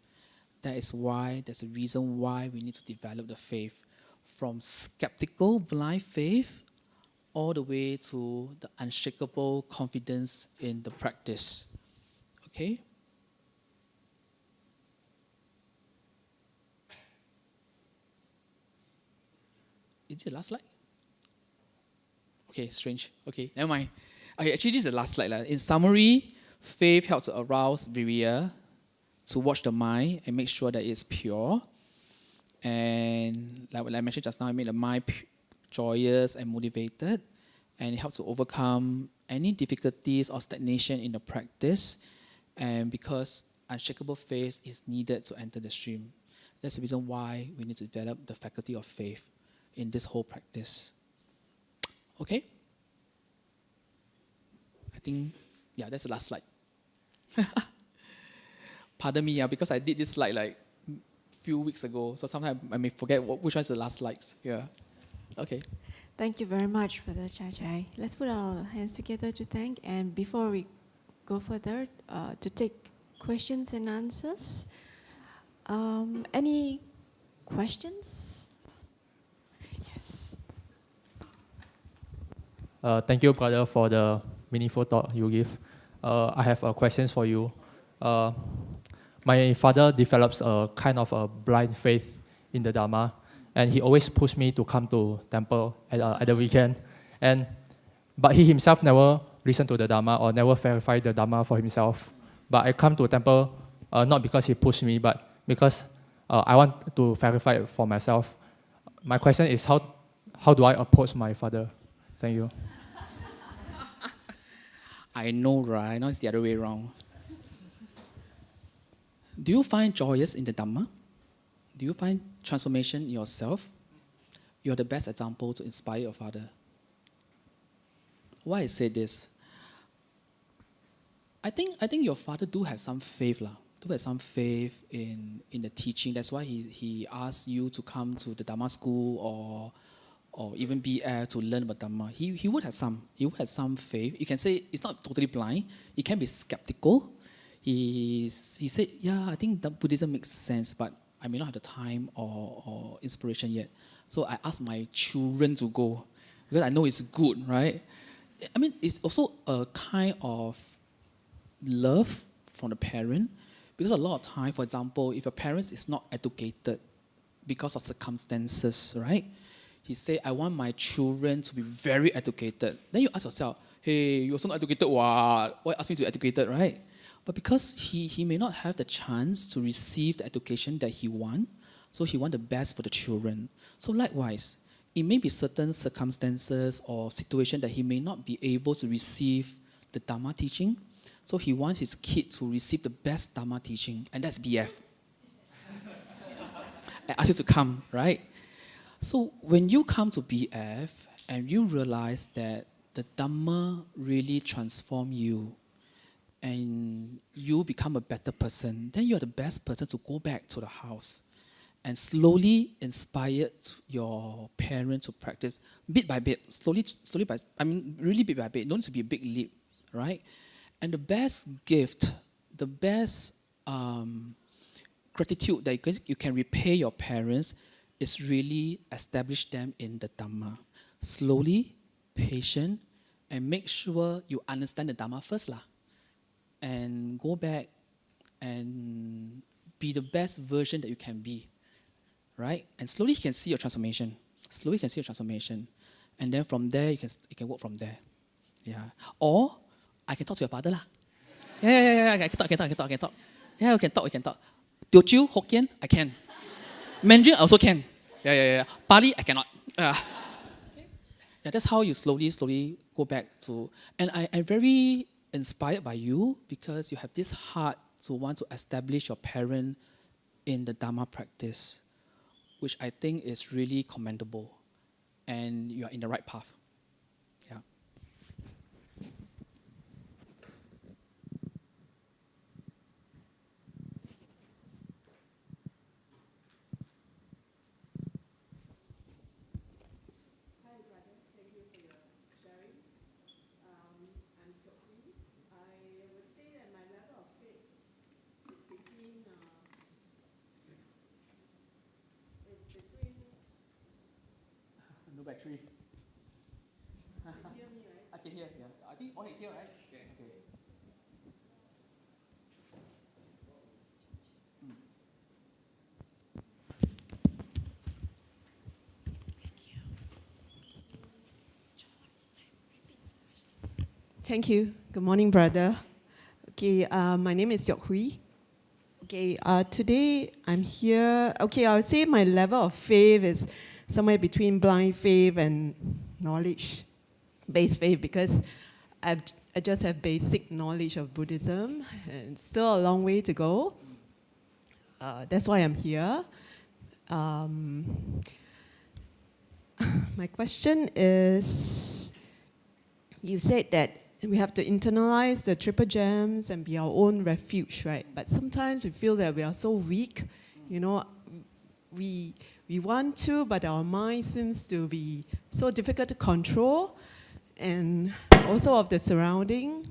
There's a reason why we need to develop the faith. From skeptical, blind faith, all the way to the unshakable confidence in the practice. Okay? Is it the last slide? Okay, strange. Okay, never mind. Okay, actually, this is the last slide. In summary, faith helps to arouse viriya, to watch the mind and make sure that it's pure. And like I mentioned just now, it made the mind joyous and motivated. And it helps to overcome any difficulties or stagnation in the practice. And because unshakable faith is needed to enter the stream. That's the reason why we need to develop the faculty of faith in this whole practice. Okay? think, yeah, that's the last slide. Pardon me, because I did this slide like a few weeks ago, so sometimes I may forget which one's the last slides. Yeah. Okay. Thank you very much for the Chye. Let's put our hands together to thank. And before we go further, to take questions and answers. Any questions? Yes. Thank you, brother, for the meaningful talk you give. I have questions for you. My father develops a kind of a blind faith in the Dharma, and he always pushed me to come to temple at the weekend. But he himself never listened to the Dharma or never verified the Dharma for himself. But I come to temple not because he pushed me, but because I want to verify it for myself. My question is, how do I approach my father? Thank you. I know, right? Now it's the other way around. Do you find joyous in the Dhamma? Do you find transformation in yourself? You're the best example to inspire your father. Why I say this? I think your father do have some faith, do have some faith in the teaching. That's why he asked you to come to the Dhamma school or even BF to learn about Dhamma. He would have some faith. You can say it's not totally blind. He can be skeptical. He said, yeah, I think that Buddhism makes sense, but I may not have the time or inspiration yet. So I asked my children to go because I know it's good, right? I mean, it's also a kind of love from the parent, because a lot of time, for example, if a parent is not educated because of circumstances, right? He say, I want my children to be very educated. Then you ask yourself, hey, you're so not educated, why ask me to be educated, right? But because he may not have the chance to receive the education that he wants, so he wants the best for the children. So likewise, it may be certain circumstances or situation that he may not be able to receive the Dhamma teaching. So he wants his kid to receive the best Dhamma teaching, and that's BF. I ask you to come, right? So when you come to BF and you realize that the Dhamma really transforms you and you become a better person, then you're the best person to go back to the house and slowly inspire your parents to practice bit by bit, really bit by bit. Don't need to be a big leap, right? And the best gift, the best gratitude that you can repay your parents is really establish them in the Dhamma. Slowly, patient, and make sure you understand the Dhamma first. And go back and be the best version that you can be. Right? And slowly you can see your transformation. And then from there, you can work from there. Yeah. Or I can talk to your father. Yeah. I can talk. Yeah, we can talk. Teochew, Hokkien, I can. Mandarin, I also can. Yeah. Pali, I cannot. Yeah, that's how you slowly go back to. And I'm very inspired by you because you have this heart to want to establish your parent in the Dhamma practice, which I think is really commendable. And you are in the right path. Yeah. Hi, brother. Thank you for your sharing. I'm Chye. I would say that my level of faith is between. No battery. You hear me, right? I can hear, yeah. I think all can hear, right? Yeah. Okay. Thank you. Good morning, brother. Okay, my name is Chye. Okay, today I'm here. Okay, I would say my level of faith is somewhere between blind faith and knowledge-based faith, because I just have basic knowledge of Buddhism, and still a long way to go. That's why I'm here. My question is, you said that And we have to internalize the triple gems and be our own refuge, right? But sometimes we feel that we are so weak, you know, we want to, but our mind seems to be so difficult to control, and also of the surrounding.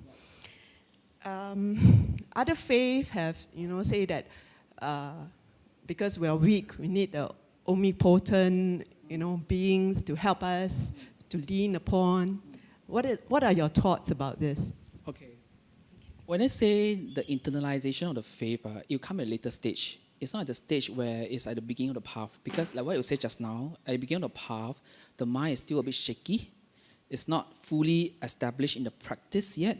Other faiths have, you know, say that because we are weak, we need the omnipotent, you know, beings to help us, to lean upon. What are your thoughts about this? Okay. When I say the internalization of the faith, it will come at a later stage. It's not at the stage where it's at the beginning of the path. Because like what you said just now, at the beginning of the path, the mind is still a bit shaky. It's not fully established in the practice yet.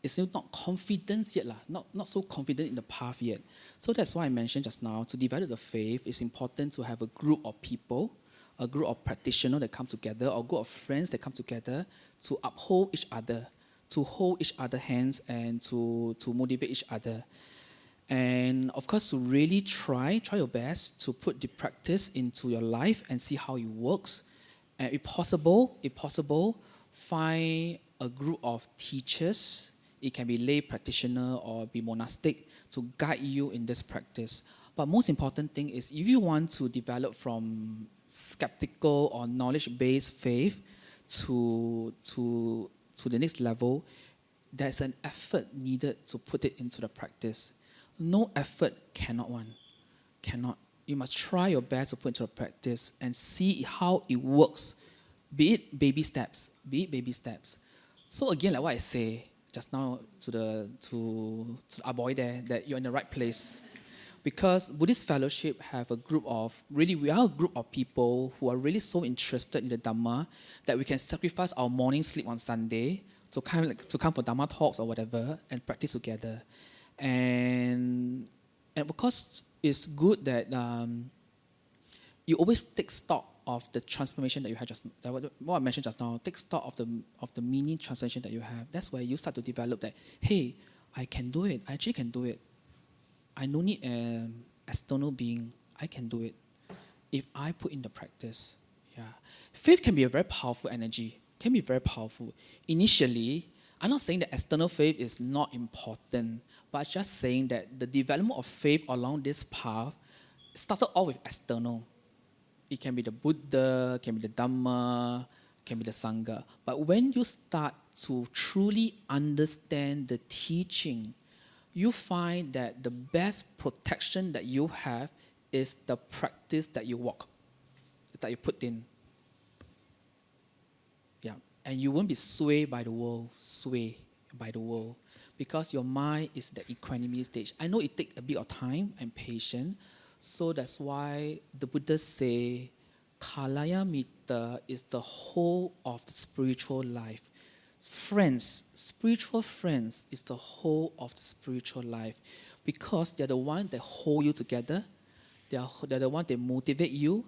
It's still not confident yet, not so confident in the path yet. So that's why I mentioned just now, to develop the faith, it's important to have a group of people, a group of practitioners that come together, or a group of friends that come together to uphold each other, to hold each other's hands, and to motivate each other. And of course, to really try your best to put the practice into your life and see how it works. And if possible, find a group of teachers. It can be lay practitioner or be monastic to guide you in this practice. But most important thing is, if you want to develop from skeptical or knowledge-based faith to the next level, there's an effort needed to put it into the practice. No effort cannot. You must try your best to put into the practice and see how it works. Be it baby steps. So again, like what I say just now to our boy there, that you're in the right place. Because Buddhist fellowship have a group of, we are a group of people who are really so interested in the Dhamma that we can sacrifice our morning sleep on Sunday to come for Dhamma talks or whatever and practice together. And of course, it's good that you always take stock of the transformation that you had what I mentioned just now. Take stock of the mini transformation that you have. That's where you start to develop that, hey, I can do it. I actually can do it. I don't need an external being. I can do it if I put in the practice. Yeah, faith can be a very powerful energy. Can be very powerful. Initially, I'm not saying that external faith is not important, but just saying that the development of faith along this path started off with external. It can be the Buddha, can be the Dhamma, can be the Sangha. But when you start to truly understand the teaching, you find that the best protection that you have is the practice that you walk, that you put in. Yeah, and you won't be swayed by the world, because your mind is the equanimity stage. I know it takes a bit of time and patience, so that's why the Buddhists say Kalaya Mita is the whole of the spiritual life. Spiritual friends is the whole of the spiritual life, because they're the one that hold you together, they're the one that motivate you,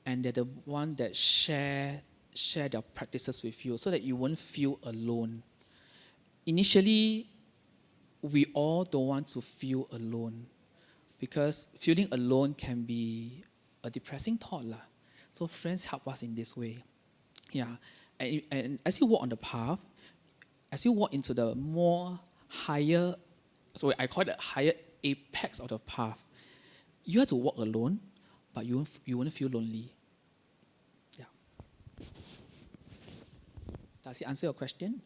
and they're the one that share their practices with you so that you won't feel alone. Initially, we all don't want to feel alone, because feeling alone can be a depressing thought. So friends help us in this way. Yeah. And as you walk on the path, as you walk into the more higher, so I call it the higher apex of the path, you have to walk alone, but you won't feel lonely. Yeah. Does it answer your question?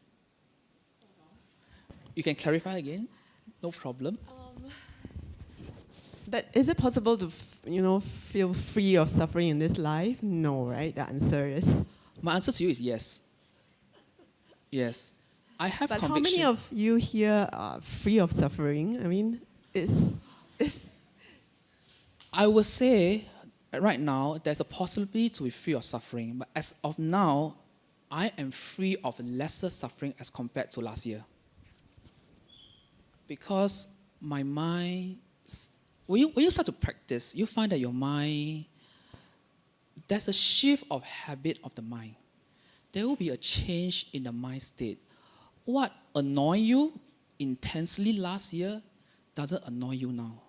You can clarify again, no problem. But is it possible to, feel free of suffering in this life? No, right? The answer is. My answer to you is yes. Yes. I have but conviction. How many of you here are free of suffering? I mean, I would say right now there's a possibility to be free of suffering, but as of now, I am free of lesser suffering as compared to last year. Because my mind, when you start to practice, you find that your mind, there's a shift of habit of the mind. There will be a change in the mind state. What annoyed you intensely last year doesn't annoy you now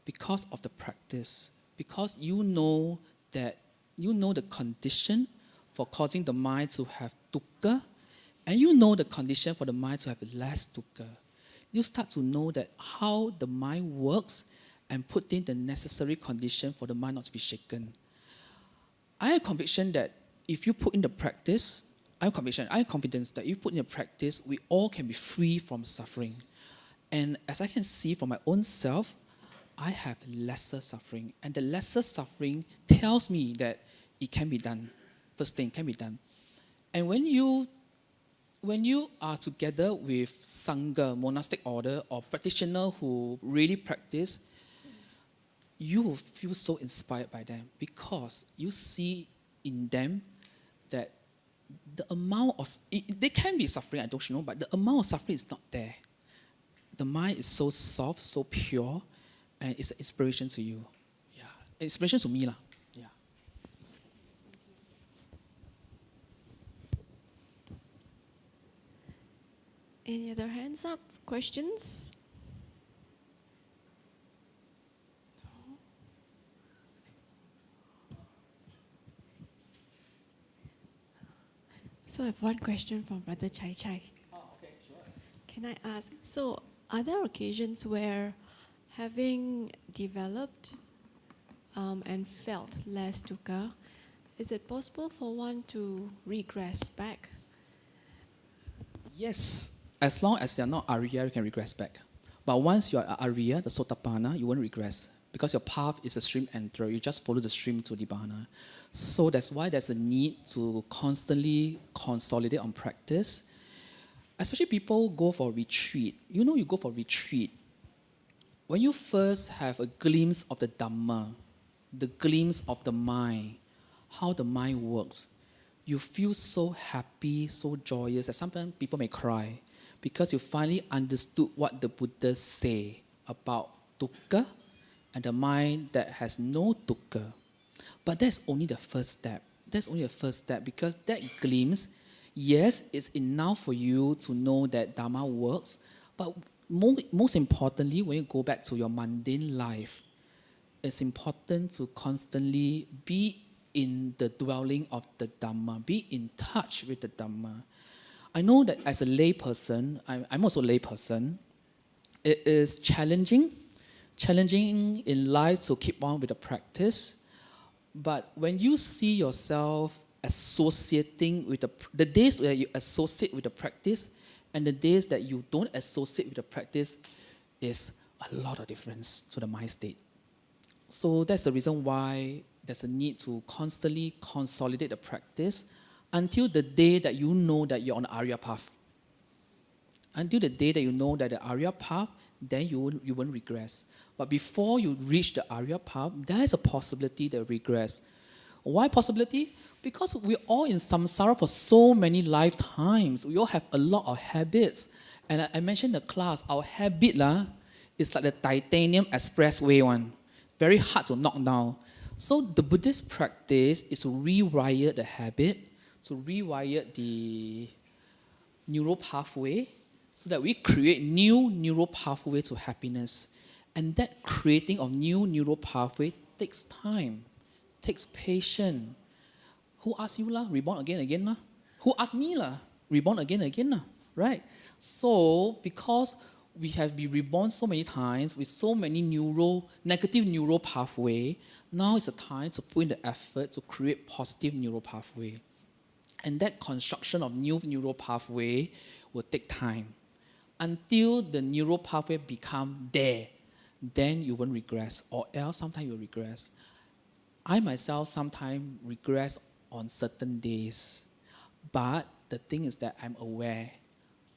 because of the practice. Because you know the condition for causing the mind to have dukkha, and you know the condition for the mind to have less dukkha, you start to know that how the mind works and put in the necessary condition for the mind not to be shaken. I have conviction that if you put in the practice, I have confidence that if you put in the practice, we all can be free from suffering. And as I can see from my own self, I have lesser suffering. And the lesser suffering tells me that it can be done. First thing, can be done. And when you are together with Sangha, monastic order, or practitioner who really practice, you will feel so inspired by them because you see in them that the amount of, they can be suffering, I don't know, but the amount of suffering is not there. The mind is so soft, so pure, and it's an inspiration to you. Yeah, inspiration to me lah. Yeah. Any other hands up? Questions? So I have one question from Brother Chye. Oh, okay, sure. Can I ask, so are there occasions where having developed and felt less dukkha, is it possible for one to regress back? Yes, as long as you're not Arya, you can regress back. But once you're Arya, the Sotapanna, you won't regress because your path is a stream enterer. You just follow the stream to Nibbana. So that's why there's a need to constantly consolidate on practice. Especially people go for retreat. You know, you go for retreat. When you first have a glimpse of the Dhamma, the glimpse of the mind, how the mind works, you feel so happy, so joyous that sometimes people may cry because you finally understood what the Buddhists say about dukkha and the mind that has no dukkha. But that's only the first step. That's only the first step because that glimpse, yes, it's enough for you to know that Dhamma works, but most importantly, when you go back to your mundane life, it's important to constantly be in the dwelling of the Dhamma, be in touch with the Dhamma. I know that as a lay person, I'm also a lay person, it is challenging in life to keep on with the practice. But when you see yourself associating with the days where you associate with the practice and the days that you don't associate with the practice is a lot of difference to the mind state. So that's the reason why there's a need to constantly consolidate the practice until the day that you know that you're on the Arya path. Until the day that you know that the Arya path, then you won't regress. But before you reach the Arya path, there is a possibility that you regress. Why possibility? Because we're all in samsara for so many lifetimes. We all have a lot of habits. And I mentioned the class, our habit is like the titanium expressway one. Very hard to knock down. So the Buddhist practice is to rewire the habit, to rewire the neural pathway, so that we create new neural pathway to happiness. And that creating of new neural pathway takes time, takes patience. Who asked you lah? Reborn again lah? Who asked me lah? Reborn again lah? Right? So because we have been reborn so many times with so many negative neural pathway, now is the time to put in the effort to create positive neural pathway. And that construction of new neural pathway will take time. Until the neural pathway become there, then you won't regress, or else sometimes you will regress. I myself sometimes regress on certain days, but the thing is that I'm aware.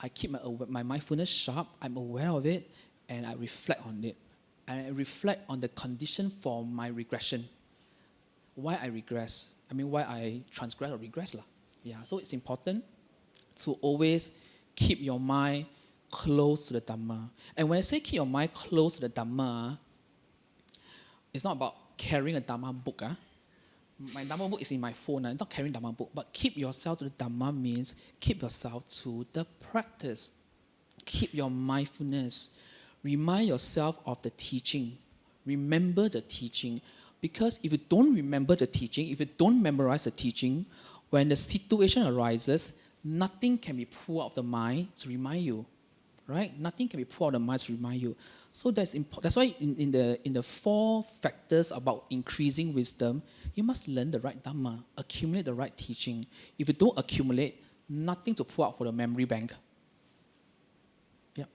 I keep my mindfulness sharp, I'm aware of it, and I reflect on it. I reflect on the condition for my regression. Why I regress, why I transgress or regress lah. Yeah, so it's important to always keep your mind close to the Dhamma. And when I say keep your mind close to the Dhamma, it's not about carrying a Dhamma book. My Dhamma book is in my phone. I'm not carrying Dhamma book. But keep yourself to the Dhamma means keep yourself to the practice. Keep your mindfulness. Remind yourself of the teaching. Remember the teaching. Because if you don't remember the teaching, if you don't memorize the teaching, when the situation arises, nothing can be pulled out of the mind to remind you, right? Nothing can be pulled out of the mind to remind you. So that's important. That's why in the 4 factors about increasing wisdom, you must learn the right Dhamma, accumulate the right teaching. If you don't accumulate, nothing to pull out for the memory bank. Yeah.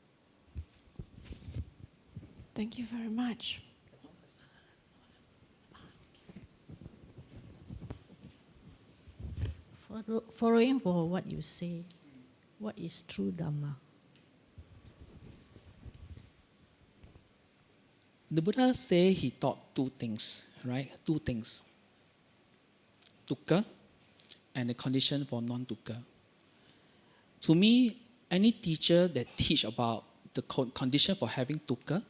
Thank you very much. Following for what you say, what is true Dhamma? The Buddha say he taught 2 things, right? 2 things. Dukkha and the condition for non-dukkha. To me, any teacher that teach about the condition for having dukkha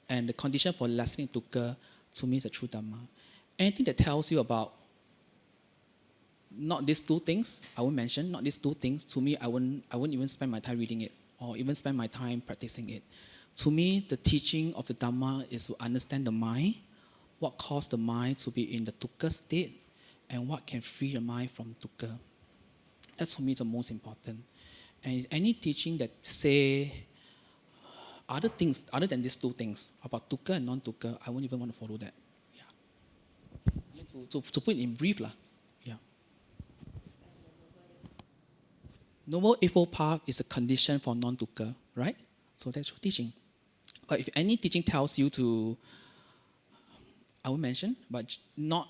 and the condition for lessening dukkha, to me is a true Dhamma. Anything that tells you about not these 2 things, I won't mention, not these 2 things, to me, I won't even spend my time reading it or even spend my time practicing it. To me, the teaching of the Dhamma is to understand the mind, what caused the mind to be in the dukkha state, and what can free the mind from dukkha. That's for me the most important. And any teaching that say other things, other than these 2 things, about dukkha and non-dukkha, I won't even want to follow that. Yeah. I mean, to put it in brief, yeah. Noble Eightfold Path is a condition for non-dukkha, right? So that's your teaching. But if any teaching tells you to, I will mention, but not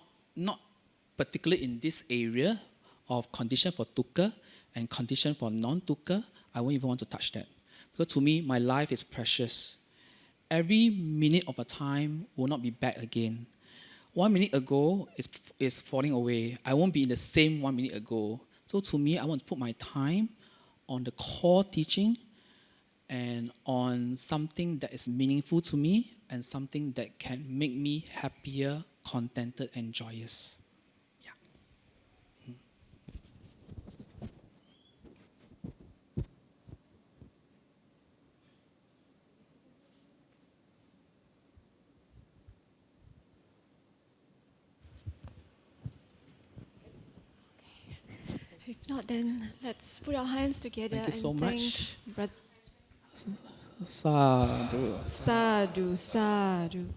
particularly in this area of condition for dukkha and condition for non-dukkha, I won't even want to touch that. Because to me, my life is precious. Every minute of a time will not be back again. 1 minute ago is falling away. I won't be in the same 1 minute ago. So to me, I want to put my time on the core teaching and on something that is meaningful to me and something that can make me happier, contented, and joyous. Yeah. If not, then let's put our hands together Thank you so and much. thank Sadhu. Sadhu, sadhu.